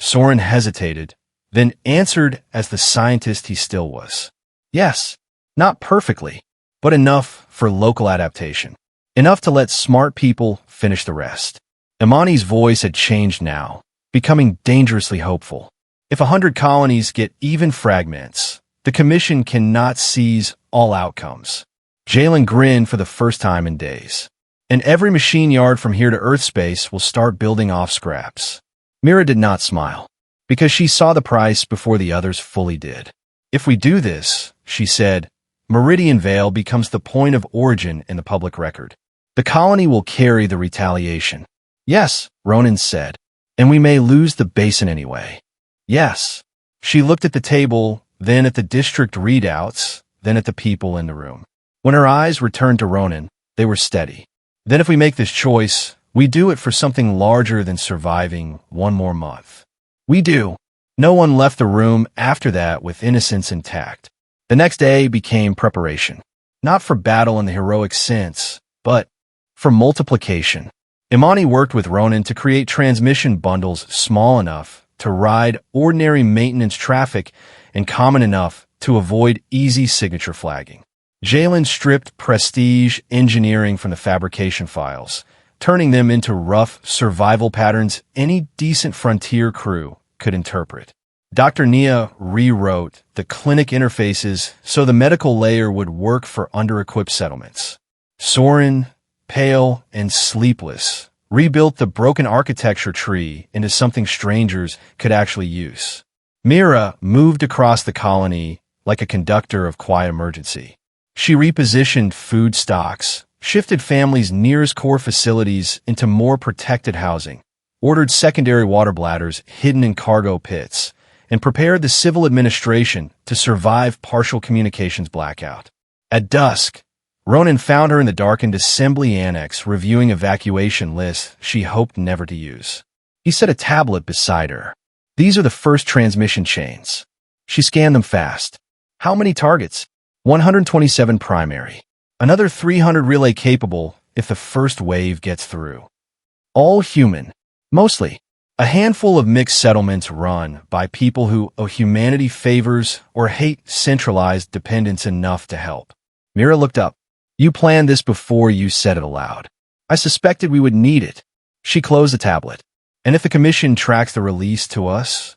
Soren hesitated, then answered as the scientist he still was. Yes, not perfectly, but enough for local adaptation. Enough to let smart people finish the rest. Imani's voice had changed now, becoming dangerously hopeful. If 100 colonies get even fragments, the Commission cannot seize all outcomes. Jalen grinned for the first time in days. And every machine yard from here to Earth space will start building off scraps. Mira did not smile, because she saw the price before the others fully did. If we do this, she said, Meridian Vale becomes the point of origin in the public record. The colony will carry the retaliation. Yes, Ronan said, and we may lose the basin anyway. Yes. She looked at the table, then at the district readouts, then at the people in the room. When her eyes returned to Ronan, they were steady. Then if we make this choice, we do it for something larger than surviving one more month. We do. No one left the room after that with innocence intact. The next day became preparation. Not for battle in the heroic sense, but for multiplication. Imani worked with Ronan to create transmission bundles small enough to ride ordinary maintenance traffic and common enough to avoid easy signature flagging. Jalen stripped prestige engineering from the fabrication files, turning them into rough survival patterns any decent frontier crew could interpret. Dr. Nia rewrote the clinic interfaces so the medical layer would work for under-equipped settlements. Soren, pale and sleepless, rebuilt the broken architecture tree into something strangers could actually use. Mira moved across the colony like a conductor of quiet emergency. She repositioned food stocks, shifted families' nearest core facilities into more protected housing, ordered secondary water bladders hidden in cargo pits, and prepared the civil administration to survive partial communications blackout. At dusk, Ronan found her in the darkened assembly annex reviewing evacuation lists she hoped never to use. He set a tablet beside her. These are the first transmission chains. She scanned them fast. How many targets? 127 primary. Another 300 relay capable if the first wave gets through. All human. Mostly. A handful of mixed settlements run by people who owe humanity favors or hate centralized dependence enough to help. Mira looked up. You planned this before you said it aloud. I suspected we would need it. She closed the tablet. And if the Commission tracks the release to us,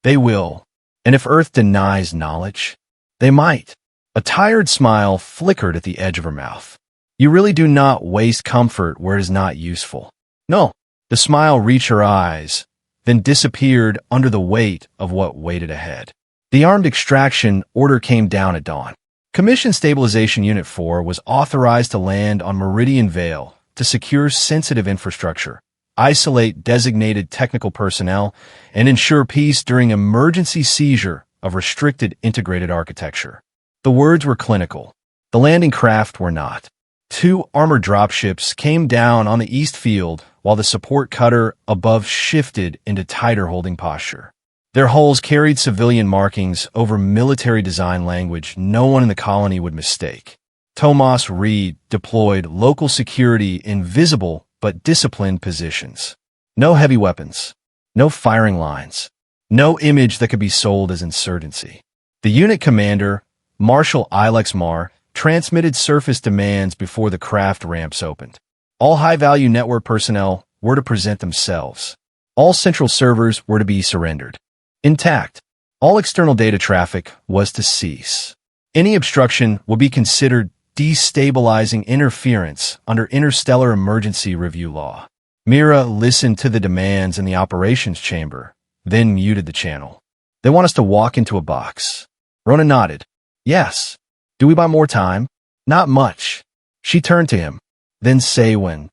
they will. And if Earth denies knowledge, they might. A tired smile flickered at the edge of her mouth. You really do not waste comfort where it is not useful. No. The smile reached her eyes, then disappeared under the weight of what waited ahead. The armed extraction order came down at dawn. Commission Stabilization Unit 4 was authorized to land on Meridian Vale to secure sensitive infrastructure, isolate designated technical personnel, and ensure peace during emergency seizure of restricted integrated architecture. The words were clinical. The landing craft were not. 2 armored dropships came down on the east field while the support cutter above shifted into tighter holding posture. Their hulls carried civilian markings over military design language no one in the colony would mistake. Tomas Reed deployed local security in visible but disciplined positions. No heavy weapons. No firing lines. No image that could be sold as insurgency. The unit commander, Marshal Ilex Mar, transmitted surface demands before the craft ramps opened. All high-value network personnel were to present themselves. All central servers were to be surrendered. Intact. All external data traffic was to cease. Any obstruction would be considered destabilizing interference under interstellar emergency review law. Mira listened to the demands in the operations chamber, then muted the channel. They want us to walk into a box. Ronan nodded. Yes. Do we buy more time? Not much. She turned to him. Then say when.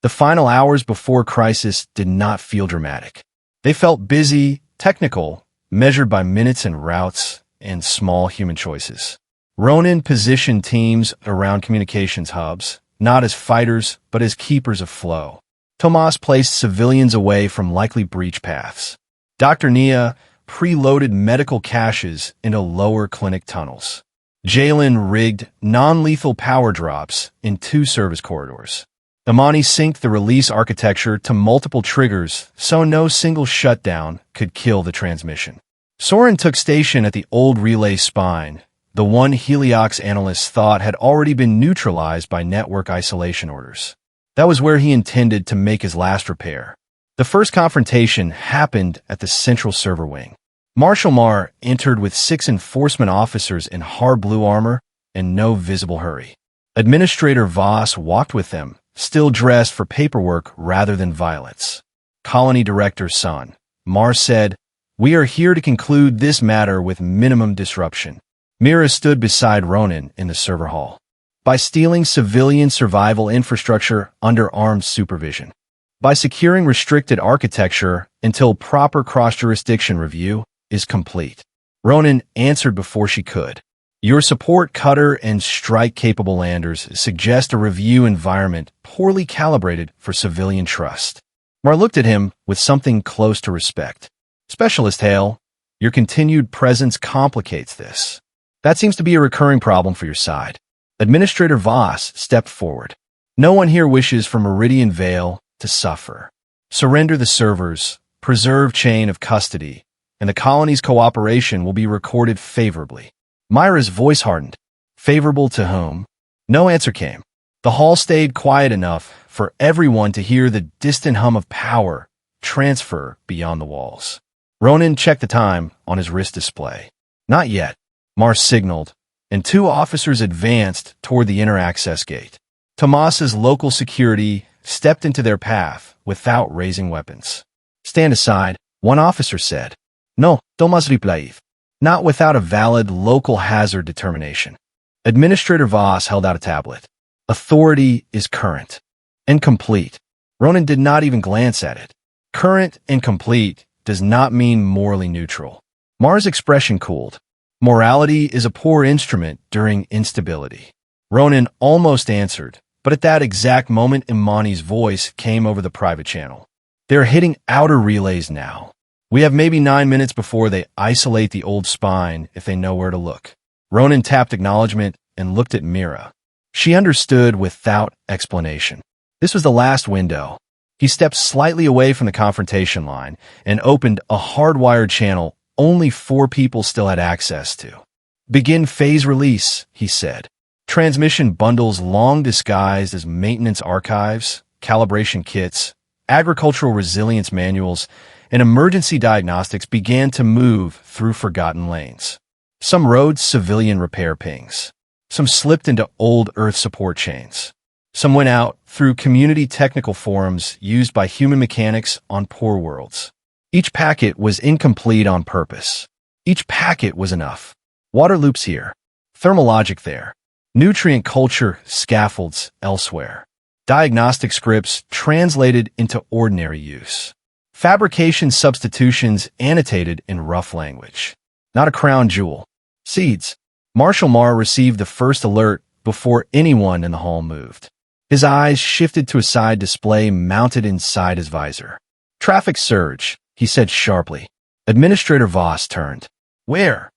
The final hours before crisis did not feel dramatic. They felt busy, technical, measured by minutes and routes and small human choices. Ronan positioned teams around communications hubs, not as fighters, but as keepers of flow. Tomas placed civilians away from likely breach paths. Dr. Nia preloaded medical caches into lower clinic tunnels. Jalen rigged non-lethal power drops in 2 service corridors. Imani synced the release architecture to multiple triggers so no single shutdown could kill the transmission. Soren took station at the old relay spine, the one Heliox analysts thought had already been neutralized by network isolation orders. That was where he intended to make his last repair. The first confrontation happened at the central server wing. Marshal Mar entered with 6 enforcement officers in hard blue armor and no visible hurry. Administrator Voss walked with them, still dressed for paperwork rather than violence. Colony Director Son, Mar said, "We are here to conclude this matter with minimum disruption." Mira stood beside Ronan in the server hall. By stealing civilian survival infrastructure under armed supervision. By securing restricted architecture until proper cross-jurisdiction review is complete. Ronan answered before she could. Your support cutter and strike-capable landers suggest a review environment poorly calibrated for civilian trust. Mar looked at him with something close to respect. Specialist Hale, your continued presence complicates this. That seems to be a recurring problem for your side. Administrator Voss stepped forward. No one here wishes for Meridian Vale to suffer. Surrender the servers, preserve chain of custody, and the colony's cooperation will be recorded favorably. Myra's voice hardened. Favorable to whom? No answer came. The hall stayed quiet enough for everyone to hear the distant hum of power transfer beyond the walls. Ronan checked the time on his wrist display. Not yet, Mar signaled, and 2 officers advanced toward the inner access gate. Tomas's local security stepped into their path without raising weapons. Stand aside, one officer said. No, Tomas replied. Not without a valid local hazard determination. Administrator Voss held out a tablet. Authority is current and complete. Ronan did not even glance at it. Current and complete does not mean morally neutral. Mar's expression cooled. Morality is a poor instrument during instability. Ronan almost answered, but at that exact moment Imani's voice came over the private channel. They're hitting outer relays now. We have maybe 9 minutes before they isolate the old spine if they know where to look. Ronan tapped acknowledgement and looked at Mira. She understood without explanation. This was the last window. He stepped slightly away from the confrontation line and opened a hardwired channel only 4 people still had access to. Begin phase release, he said. Transmission bundles long disguised as maintenance archives, calibration kits, agricultural resilience manuals, and emergency diagnostics began to move through forgotten lanes. Some rode civilian repair pings. Some slipped into old Earth support chains. Some went out through community technical forums used by human mechanics on poor worlds. Each packet was incomplete on purpose. Each packet was enough. Water loops here. Thermologic there. Nutrient culture scaffolds elsewhere. Diagnostic scripts translated into ordinary use. Fabrication substitutions annotated in rough language. Not a crown jewel. Seeds. Marshal Mar received the first alert before anyone in the hall moved. His eyes shifted to a side display mounted inside his visor. Traffic surge, he said sharply. Administrator Voss turned. Where?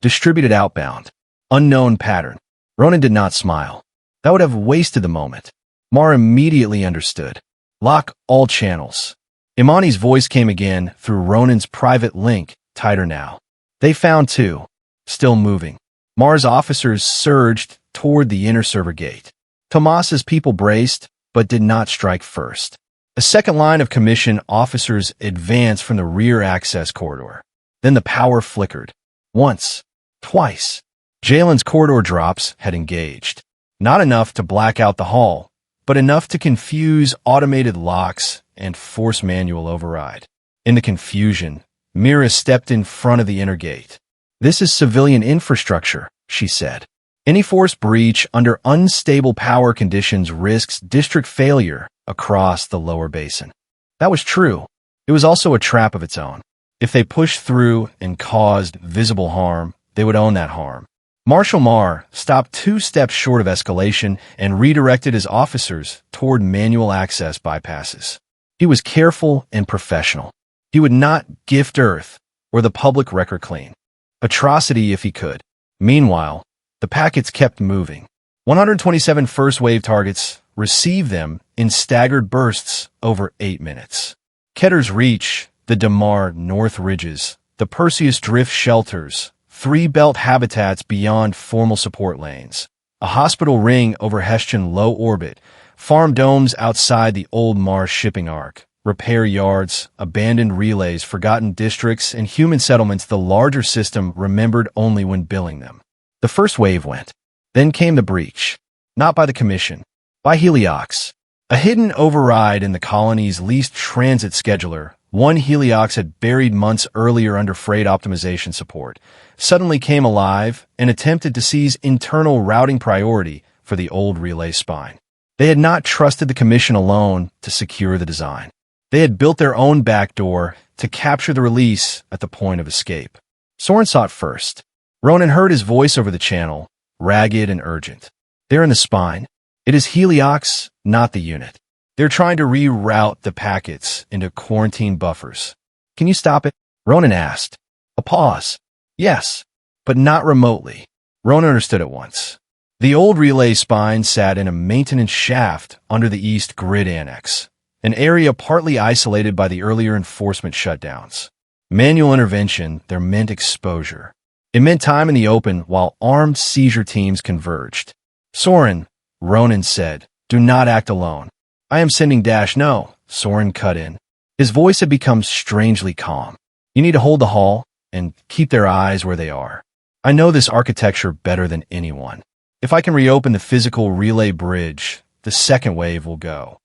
Distributed outbound. Unknown pattern. Ronan did not smile. That would have wasted the moment. Mar immediately understood. Lock all channels. Imani's voice came again through Ronan's private link, tighter now. They found two, still moving. Mars officers surged toward the inner server gate. Tomas's people braced, but did not strike first. A second line of commission officers advanced from the rear access corridor. Then the power flickered. Once, twice. Jalen's corridor drops had engaged. Not enough to black out the hall, but enough to confuse automated locks and force manual override. In the confusion, Mira stepped in front of the inner gate. "This is civilian infrastructure," she said. "Any forced breach under unstable power conditions risks district failure across the lower basin." That was true. It was also a trap of its own. If they pushed through and caused visible harm, they would own that harm. Marshal Marr stopped 2 steps short of escalation and redirected his officers toward manual access bypasses. He was careful and professional. He would not gift Earth or the public record clean. Atrocity if he could. Meanwhile, the packets kept moving. 127 first-wave targets received them in staggered bursts over 8 minutes. Ketter's Reach, the Damar North Ridges, the Perseus Drift Shelters, 3 belt habitats beyond formal support lanes, a hospital ring over Hessian low orbit, farm domes outside the old Mars shipping arc, repair yards, abandoned relays, forgotten districts, and human settlements the larger system remembered only when billing them. The first wave went. Then came the breach. Not by the Commission. By Heliox. A hidden override in the colony's leased transit scheduler, one Heliox had buried months earlier under freight optimization support, suddenly came alive and attempted to seize internal routing priority for the old relay spine. They had not trusted the Commission alone to secure the design. They had built their own backdoor to capture the release at the point of escape. Soren saw it first. Ronan heard his voice over the channel, ragged and urgent. "They're in the spine. It is Heliox, not the unit. They're trying to reroute the packets into quarantine buffers. Can you stop it?" Ronan asked. A pause. Yes, but not remotely. Ronan understood at once. The old relay spine sat in a maintenance shaft under the East Grid Annex, an area partly isolated by the earlier enforcement shutdowns. Manual intervention there meant exposure. It meant time in the open while armed seizure teams converged. "Soren," Ronan said, "do not act alone." "I am sending Dash." "No," Soren cut in. His voice had become strangely calm. "You need to hold the hall and keep their eyes where they are. I know this architecture better than anyone. If I can reopen the physical relay bridge, the second wave will go."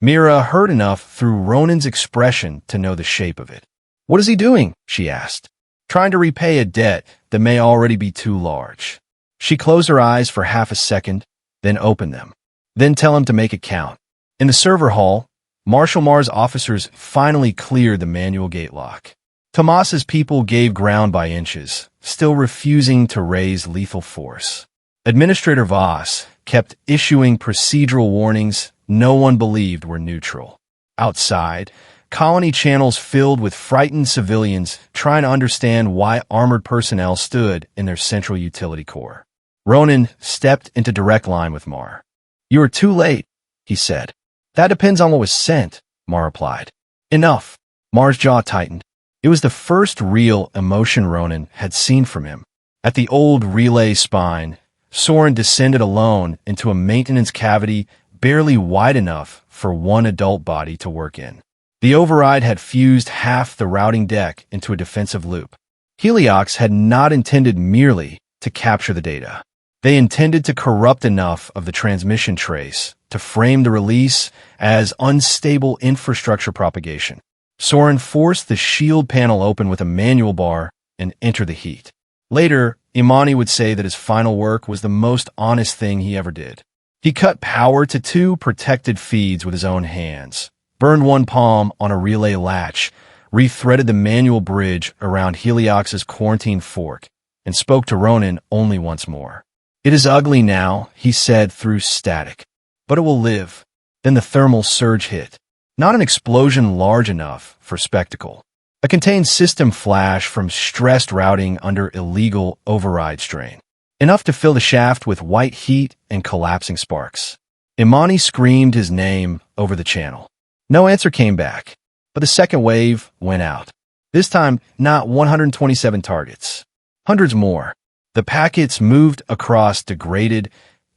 Mira heard enough through Ronan's expression to know the shape of it. "What is he doing?" she asked. "Trying to repay a debt that may already be too large." She closed her eyes for half a second, then opened them. "Then tell him to make it count." In the server hall, Marshal Marr's officers finally cleared the manual gate lock. Tomas's people gave ground by inches, still refusing to raise lethal force. Administrator Voss kept issuing procedural warnings no one believed were neutral. Outside, colony channels filled with frightened civilians trying to understand why armored personnel stood in their central utility core. Ronan stepped into direct line with Marr. "You are too late," he said. "That depends on what was sent," Marr replied. "Enough." Marr's jaw tightened. It was the first real emotion Ronan had seen from him. At the old relay spine, Soren descended alone into a maintenance cavity barely wide enough for one adult body to work in. The override had fused half the routing deck into a defensive loop. Heliox had not intended merely to capture the data. They intended to corrupt enough of the transmission trace to frame the release as unstable infrastructure propagation. Soren forced the shield panel open with a manual bar and entered the heat. Later, Imani would say that his final work was the most honest thing he ever did. He cut power to 2 protected feeds with his own hands, burned one palm on a relay latch, rethreaded the manual bridge around Heliox's quarantine fork, and spoke to Ronan only once more. "It is ugly now," he said through static, "but it will live." Then the thermal surge hit. Not an explosion large enough for spectacle. A contained system flash from stressed routing under illegal override strain. Enough to fill the shaft with white heat and collapsing sparks. Imani screamed his name over the channel. No answer came back. But the second wave went out. This time, not 127 targets. Hundreds more. The packets moved across degraded,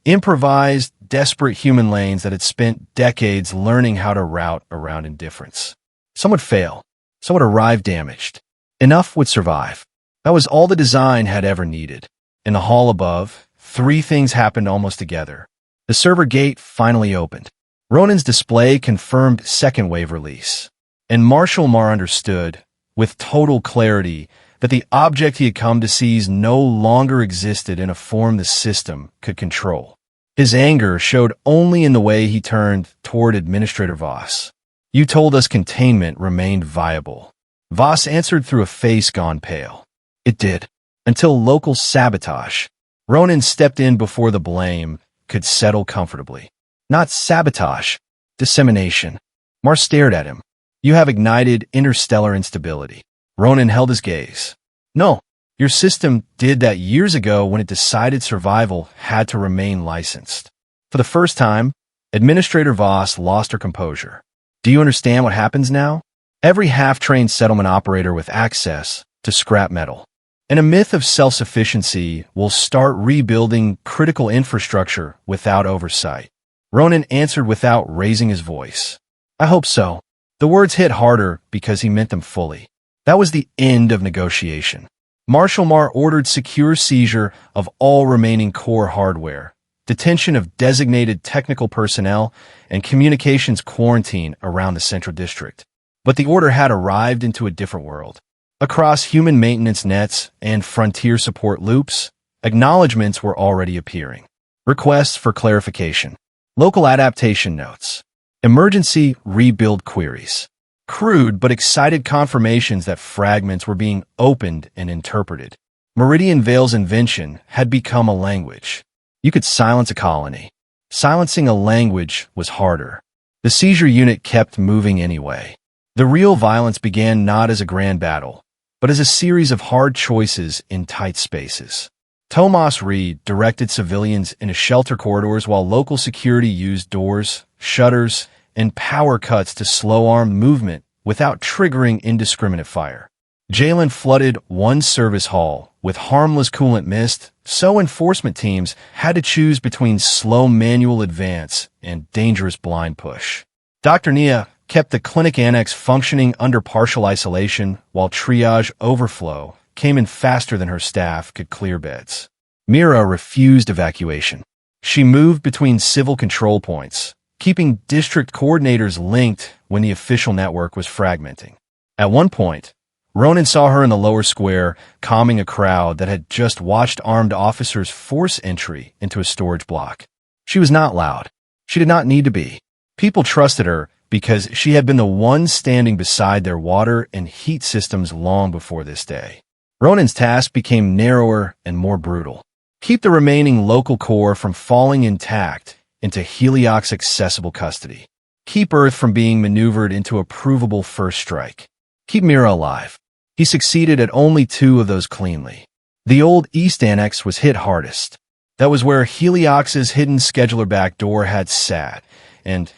improvised, desperate human lanes that had spent decades learning how to route around indifference. Some would fail. Some would arrive damaged. Enough would survive. That was all the design had ever needed. In the hall above, three things happened almost together. The server gate finally opened. Ronan's display confirmed second wave release. And Marshal Mar understood, with total clarity, that the object he had come to seize no longer existed in a form the system could control. His anger showed only in the way he turned toward Administrator Voss. "You told us containment remained viable." Voss answered through a face gone pale. "It did. Until local sabotage." Ronan stepped in before the blame could settle comfortably. "Not sabotage. Dissemination." Mar stared at him. "You have ignited interstellar instability." Ronan held his gaze. "No, your system did that years ago when it decided survival had to remain licensed." For the first time, Administrator Voss lost her composure. "Do you understand what happens now? Every half-trained settlement operator with access to scrap metal and a myth of self-sufficiency will start rebuilding critical infrastructure without oversight." Ronan answered without raising his voice. "I hope so." The words hit harder because he meant them fully. That was the end of negotiation. Marshal Mar ordered secure seizure of all remaining core hardware, detention of designated technical personnel, and communications quarantine around the Central District. But the order had arrived into a different world. Across human maintenance nets and frontier support loops, acknowledgments were already appearing. Requests for clarification, local adaptation notes, emergency rebuild queries. Crude but excited confirmations that fragments were being opened and interpreted. Meridian Vale's invention had become a language. You could silence a colony. Silencing a language was harder. The seizure unit kept moving anyway. The real violence began not as a grand battle, but as a series of hard choices in tight spaces. Tomas Reed directed civilians into shelter corridors while local security used doors, shutters, and power cuts to slow-arm movement without triggering indiscriminate fire. Jalen flooded one service hall with harmless coolant mist, so enforcement teams had to choose between slow manual advance and dangerous blind push. Dr. Nia kept the clinic annex functioning under partial isolation while triage overflow came in faster than her staff could clear beds. Mira refused evacuation. She moved between civil control points, keeping district coordinators linked when the official network was fragmenting. At one point, Ronan saw her in the lower square, calming a crowd that had just watched armed officers force entry into a storage block. She was not loud. She did not need to be. People trusted her because she had been the one standing beside their water and heat systems long before this day. Ronan's task became narrower and more brutal. Keep the remaining local core from falling intact into Helioc's accessible custody. Keep Earth from being maneuvered into a provable first strike. Keep Mira alive. He succeeded at only 2 of those cleanly. The old East Annex was hit hardest. That was where Helioc's hidden scheduler backdoor had sat, and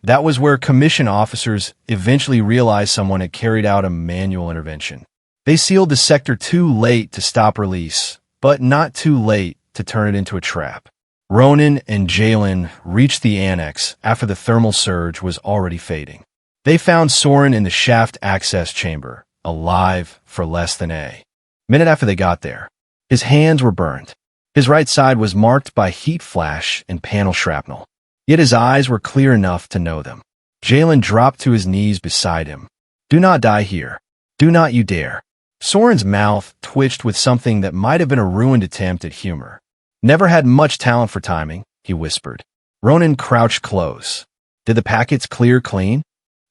that was where commission officers eventually realized someone had carried out a manual intervention. They sealed the sector too late to stop release, but not too late to turn it into a trap. Ronan and Jalen reached the annex after the thermal surge was already fading. They found Soren in the shaft access chamber, alive for less than a minute after they got there. His hands were burned. His right side was marked by heat flash and panel shrapnel. Yet his eyes were clear enough to know them. Jalen dropped to his knees beside him. "Do not die here. Do not you dare." Soren's mouth twitched with something that might have been a ruined attempt at humor. "Never had much talent for timing," he whispered. Ronan crouched close. "Did the packets clear clean?"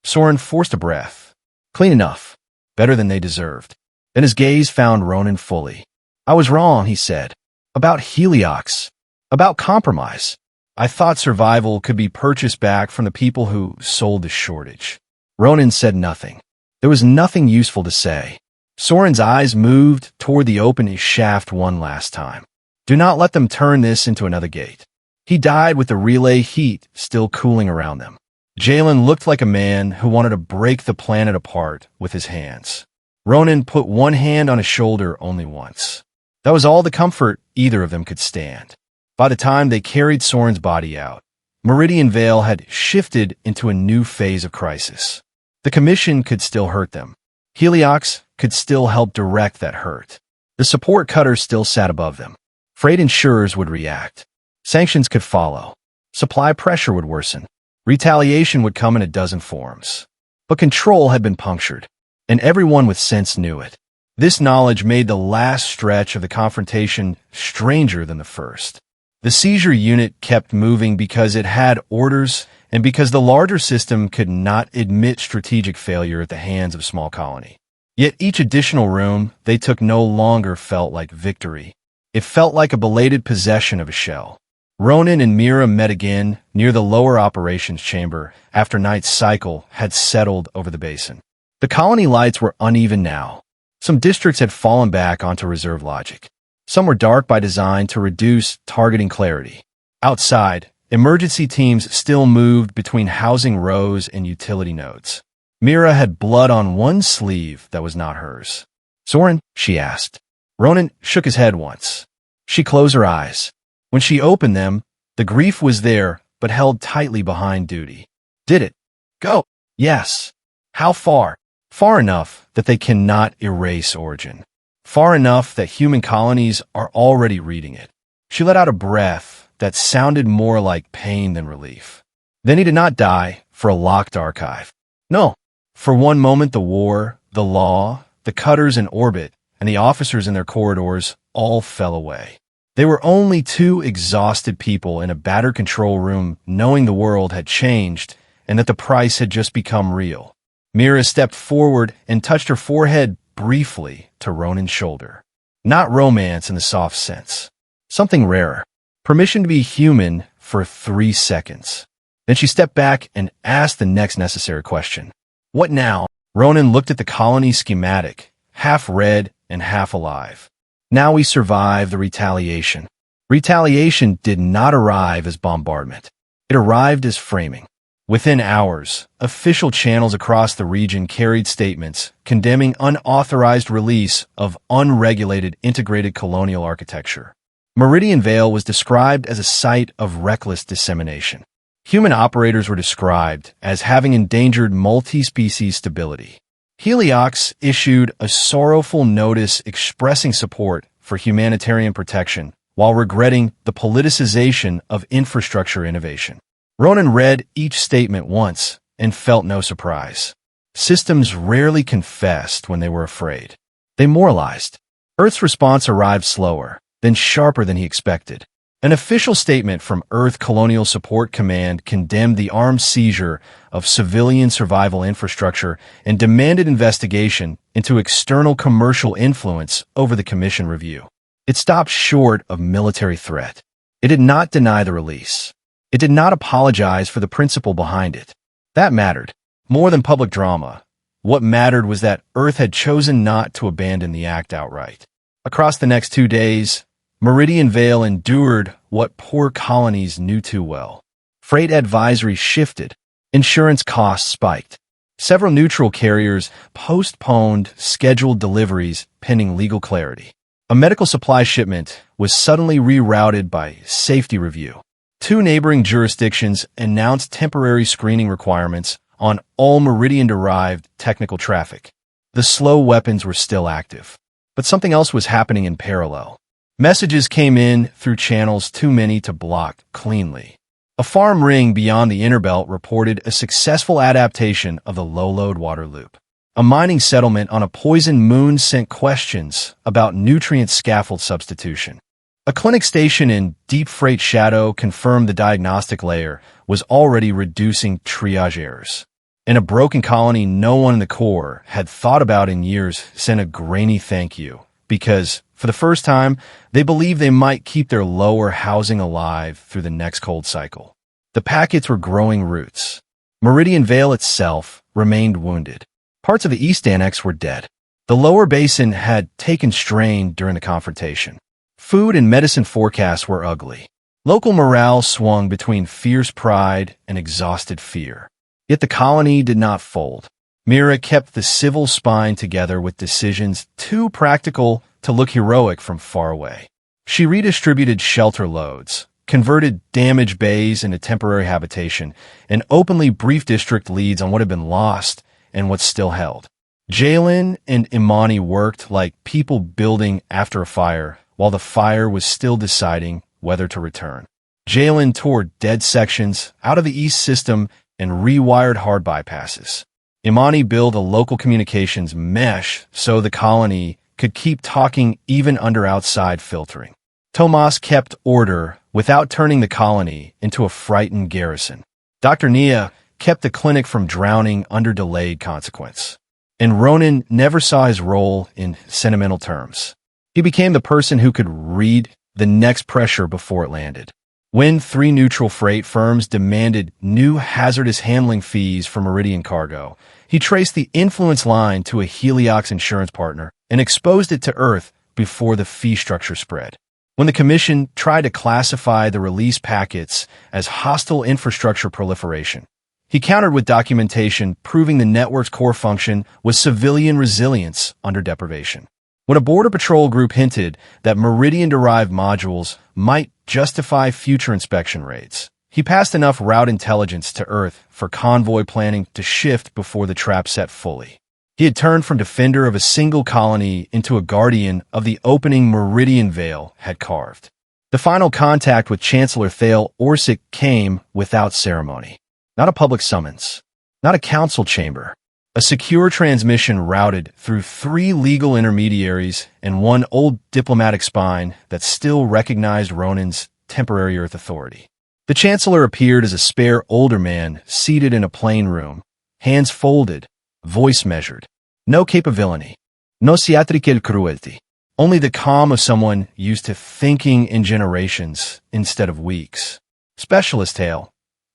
Soren forced a breath. "Clean enough. Better than they deserved." Then his gaze found Ronan fully. "I was wrong," he said. "About Heliox. About compromise. I thought survival could be purchased back from the people who sold the shortage." Ronan said nothing. There was nothing useful to say. Soren's eyes moved toward the open shaft one last time. "Do not let them turn this into another gate." He died with the relay heat still cooling around them. Jalen looked like a man who wanted to break the planet apart with his hands. Ronan put one hand on his shoulder only once. That was all the comfort either of them could stand. By the time they carried Soren's body out, Meridian Vale had shifted into a new phase of crisis. The Commission could still hurt them. Heliox could still help direct that hurt. The support cutters still sat above them. Freight insurers would react. Sanctions could follow. Supply pressure would worsen. Retaliation would come in a dozen forms. But control had been punctured, and everyone with sense knew it. This knowledge made the last stretch of the confrontation stranger than the first. The seizure unit kept moving because it had orders and because the larger system could not admit strategic failure at the hands of a small colony. Yet each additional room they took no longer felt like victory. It felt like a belated possession of a shell. Ronan and Mira met again near the lower operations chamber after night's cycle had settled over the basin. The colony lights were uneven now. Some districts had fallen back onto reserve logic. Some were dark by design to reduce targeting clarity. Outside, emergency teams still moved between housing rows and utility nodes. Mira had blood on one sleeve that was not hers. "Soren?" she asked. Ronan shook his head once. She closed her eyes. When she opened them, the grief was there, but held tightly behind duty. "Did it? Go." "Yes." "How far?" "Far enough that they cannot erase origin. Far enough that human colonies are already reading it." She let out a breath that sounded more like pain than relief. Then he did not die for a locked archive. No. For one moment the war, the law, the cutters in orbit, and the officers in their corridors all fell away. They were only two exhausted people in a battered control room knowing the world had changed and that the price had just become real. Mira stepped forward and touched her forehead briefly to Ronan's shoulder. Not romance in the soft sense. Something rarer. Permission to be human for 3 seconds. Then she stepped back and asked the next necessary question. "What now?" Ronan looked at the colony schematic, half read and half alive. "Now we survive the retaliation." Retaliation did not arrive as bombardment. It arrived as framing. Within hours, official channels across the region carried statements condemning unauthorized release of unregulated integrated colonial architecture. Meridian Vale was described as a site of reckless dissemination. Human operators were described as having endangered multi-species stability. Heliox issued a sorrowful notice expressing support for humanitarian protection while regretting the politicization of infrastructure innovation. Ronan read each statement once and felt no surprise. Systems rarely confessed when they were afraid. They moralized. Earth's response arrived slower, then sharper than he expected. An official statement from Earth Colonial Support Command condemned the armed seizure of civilian survival infrastructure and demanded investigation into external commercial influence over the Commission review. It stopped short of military threat. It did not deny the release. It did not apologize for the principle behind it. That mattered. More than public drama, what mattered was that Earth had chosen not to abandon the act outright. Across the next 2 days, Meridian Vale endured what poor colonies knew too well. Freight advisory shifted. Insurance costs spiked. Several neutral carriers postponed scheduled deliveries pending legal clarity. A medical supply shipment was suddenly rerouted by safety review. 2 neighboring jurisdictions announced temporary screening requirements on all Meridian-derived technical traffic. The slow weapons were still active. But something else was happening in parallel. Messages came in through channels too many to block cleanly. A farm ring beyond the inner belt reported a successful adaptation of the low-load water loop. A mining settlement on a poisoned moon sent questions about nutrient scaffold substitution. A clinic station in Deep Freight Shadow confirmed the diagnostic layer was already reducing triage errors. In a broken colony no one in the Corps had thought about in years sent a grainy thank you, because, for the first time, they believed they might keep their lower housing alive through the next cold cycle. The packets were growing roots. Meridian Vale itself remained wounded. Parts of the East Annex were dead. The lower basin had taken strain during the confrontation. Food and medicine forecasts were ugly. Local morale swung between fierce pride and exhausted fear. Yet the colony did not fold. Mira kept the civil spine together with decisions too practical to look heroic from far away. She redistributed shelter loads, converted damaged bays into temporary habitation, and openly briefed district leads on what had been lost and what still held. Jalen and Imani worked like people building after a fire, while the fire was still deciding whether to return. Jalen tore dead sections out of the east system and rewired hard bypasses. Imani built a local communications mesh so the colony could keep talking even under outside filtering. Tomas kept order without turning the colony into a frightened garrison. Dr. Nia kept the clinic from drowning under delayed consequence. And Ronan never saw his role in sentimental terms. He became the person who could read the next pressure before it landed. When 3 neutral freight firms demanded new hazardous handling fees for Meridian cargo, he traced the influence line to a Heliox insurance partner and exposed it to Earth before the fee structure spread. When the Commission tried to classify the release packets as hostile infrastructure proliferation, he countered with documentation proving the network's core function was civilian resilience under deprivation. When a Border Patrol group hinted that Meridian-derived modules might justify future inspection raids, he passed enough route intelligence to Earth for convoy planning to shift before the trap set fully. He had turned from defender of a single colony into a guardian of the opening Meridian Vale had carved. The final contact with Chancellor Thale Orsic came without ceremony. Not a public summons, not a council chamber. A secure transmission routed through 3 legal intermediaries and 1 old diplomatic spine that still recognized Ronan's temporary Earth authority. The Chancellor appeared as a spare older man seated in a plain room, hands folded, voice measured. No capability, no theatrical cruelty, only the calm of someone used to thinking in generations instead of weeks. Specialist Hale,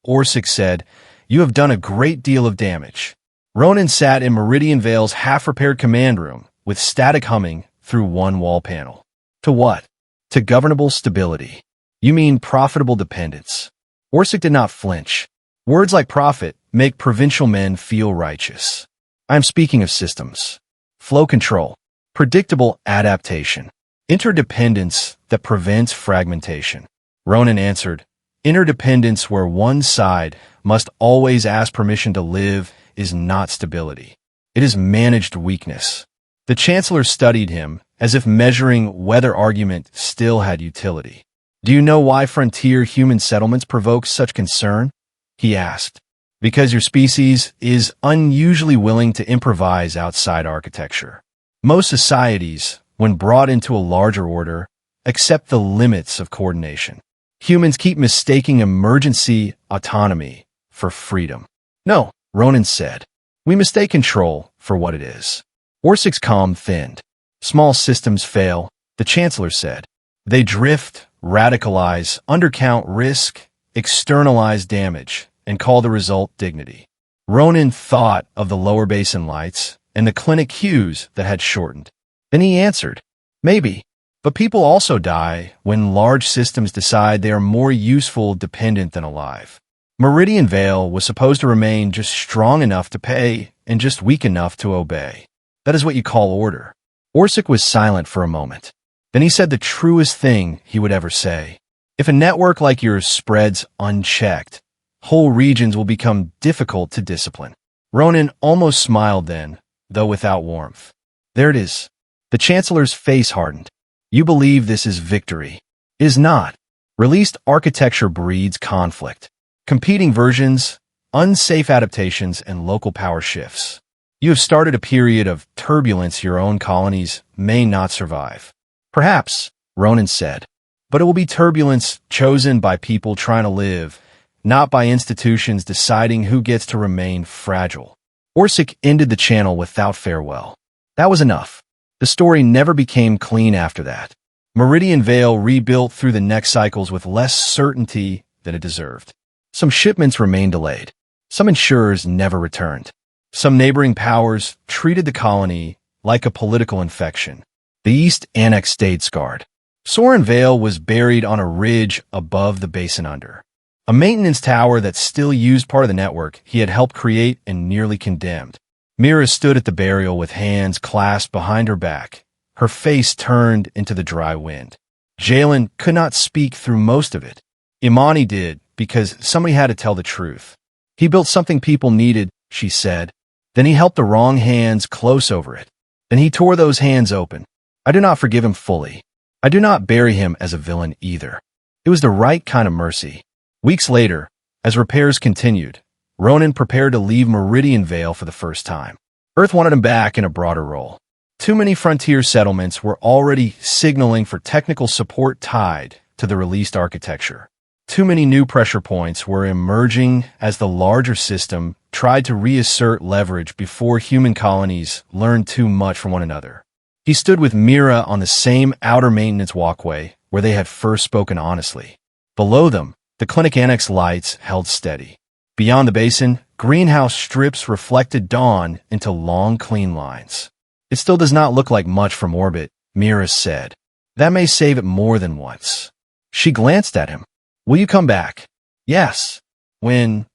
Orsic said, "You have done a great deal of damage." Ronan sat in Meridian Vale's half-repaired command room with static humming through 1 wall panel. To what? To governable stability. You mean profitable dependence. Orsic did not flinch. Words like profit make provincial men feel righteous. I am speaking of systems. Flow control. Predictable adaptation. Interdependence that prevents fragmentation. Ronan answered, interdependence where one side must always ask permission to live is not stability. It is managed weakness. The Chancellor studied him as if measuring whether argument still had utility. Do you know why frontier human settlements provoke such concern? He asked. Because your species is unusually willing to improvise outside architecture. Most societies, when brought into a larger order, accept the limits of coordination. Humans keep mistaking emergency autonomy for freedom. No, Ronan said. We mistake control for what it is. Orsic's calm thinned. Small systems fail, the Chancellor said. They drift, radicalize, undercount risk, externalize damage, and call the result dignity. Ronan thought of the lower basin lights and the clinic queues that had shortened. Then he answered, maybe, but people also die when large systems decide they are more useful dependent than alive. Meridian Vale was supposed to remain just strong enough to pay and just weak enough to obey. That is what you call order. Orsic was silent for a moment. Then he said the truest thing he would ever say. If a network like yours spreads unchecked, whole regions will become difficult to discipline. Ronan almost smiled then, though without warmth. There it is. The Chancellor's face hardened. You believe this is victory. It is not. Released architecture breeds conflict. Competing versions, unsafe adaptations, and local power shifts. You have started a period of turbulence your own colonies may not survive. Perhaps, Ronan said, but it will be turbulence chosen by people trying to live, not by institutions deciding who gets to remain fragile. Orsic ended the channel without farewell. That was enough. The story never became clean after that. Meridian Vale rebuilt through the next cycles with less certainty than it deserved. Some shipments remained delayed. Some insurers never returned. Some neighboring powers treated the colony like a political infection. The East Annex stayed scarred. Soren Vale was buried on a ridge above the basin under. a maintenance tower that still used part of the network he had helped create and nearly condemned. Mira stood at the burial with hands clasped behind her back, her face turned into the dry wind. Jalen could not speak through most of it. Imani did, because somebody had to tell the truth. He built something people needed, she said. Then he helped the wrong hands close over it. Then he tore those hands open. I do not forgive him fully. I do not bury him as a villain either. It was the right kind of mercy. Weeks later, as repairs continued, Ronan prepared to leave Meridian Vale for the first time. Earth wanted him back in a broader role. Too many frontier settlements were already signaling for technical support tied to the released architecture. Too many new pressure points were emerging as the larger system tried to reassert leverage before human colonies learned too much from one another. He stood with Mira on the same outer maintenance walkway where they had first spoken honestly. Below them, the clinic annex lights held steady. Beyond the basin, greenhouse strips reflected dawn into long, clean lines. It still does not look like much from orbit, Mira said. That may save it more than once. She glanced at him. Will you come back? Yes. When?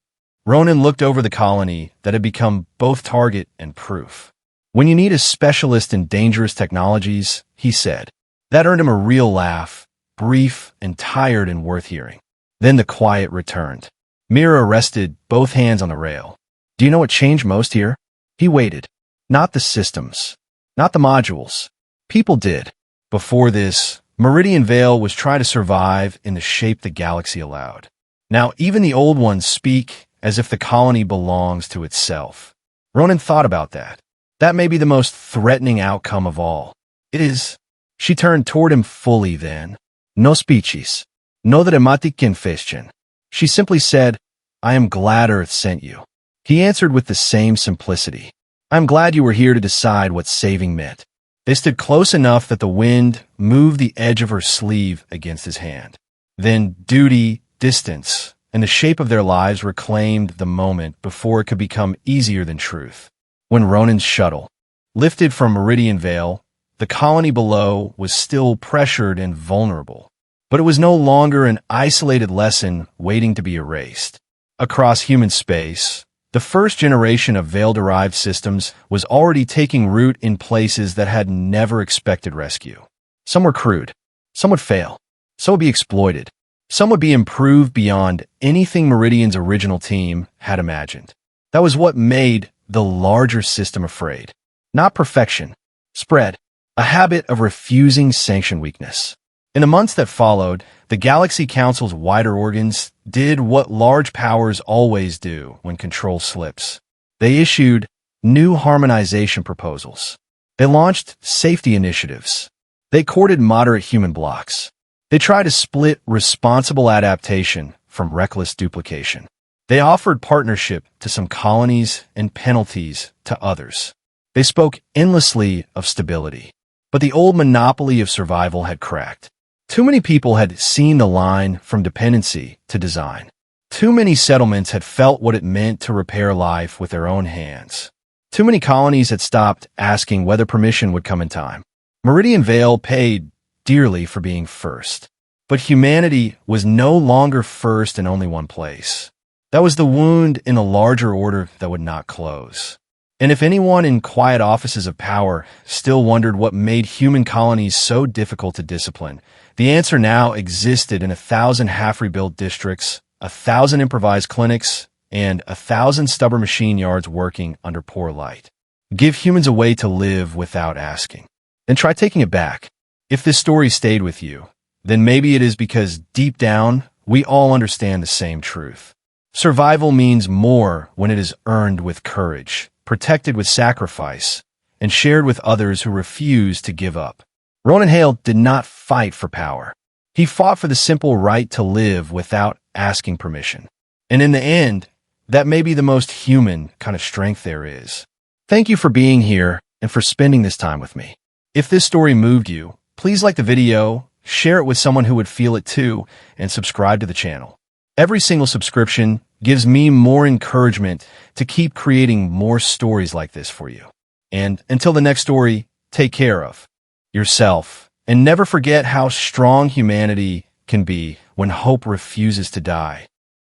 Ronan looked over the colony that had become both target and proof. When you need a specialist in dangerous technologies, he said. That earned him a real laugh, brief and tired and worth hearing. Then the quiet returned. Mira rested, both hands on the rail. Do you know what changed most here? He waited. Not the systems. Not the modules. People did. Before this, Meridian Vale was trying to survive in the shape the galaxy allowed. Now even the old ones speak as if the colony belongs to itself. Ronan thought about that. That may be the most threatening outcome of all. It is. She turned toward him fully then. No speeches. No dramatic confession. She simply said, I am glad Earth sent you. He answered with the same simplicity. I'm glad you were here to decide what saving meant. They stood close enough that the wind moved the edge of her sleeve against his hand. Then duty, distance, and the shape of their lives reclaimed the moment before it could become easier than truth. When Ronan's shuttle lifted from Meridian Vale, the colony below was still pressured and vulnerable. But it was no longer an isolated lesson waiting to be erased. Across human space, the first generation of Vale-derived systems was already taking root in places that had never expected rescue. Some were crude. Some would fail. Some would be exploited. Some would be improved beyond anything Meridian's original team had imagined. That was what made the larger system afraid. Not perfection. Spread. A habit of refusing sanction weakness. In the months that followed, the Galaxy Council's wider organs did what large powers always do when control slips. They issued new harmonization proposals. They launched safety initiatives. They courted moderate human blocks. They tried to split responsible adaptation from reckless duplication. They offered partnership to some colonies and penalties to others. They spoke endlessly of stability. But the old monopoly of survival had cracked. Too many people had seen the line from dependency to design. Too many settlements had felt what it meant to repair life with their own hands. Too many colonies had stopped asking whether permission would come in time. Meridian Vale paid dearly for being first. But humanity was no longer first in only one place. That was the wound in a larger order that would not close. And if anyone in quiet offices of power still wondered what made human colonies so difficult to discipline, the answer now existed in 1,000 half-rebuilt districts, 1,000 improvised clinics, and 1,000 stubborn machine yards working under poor light. Give humans a way to live without asking. Then try taking it back. If this story stayed with you, then maybe it is because deep down, we all understand the same truth. Survival means more when it is earned with courage, protected with sacrifice, and shared with others who refuse to give up. Ronan Hale did not fight for power. He fought for the simple right to live without asking permission. And in the end, that may be the most human kind of strength there is. Thank you for being here and for spending this time with me. If this story moved you, please like the video, share it with someone who would feel it too, and subscribe to the channel. Every single subscription gives me more encouragement to keep creating more stories like this for you. And until the next story, take care of yourself, and never forget how strong humanity can be when hope refuses to die.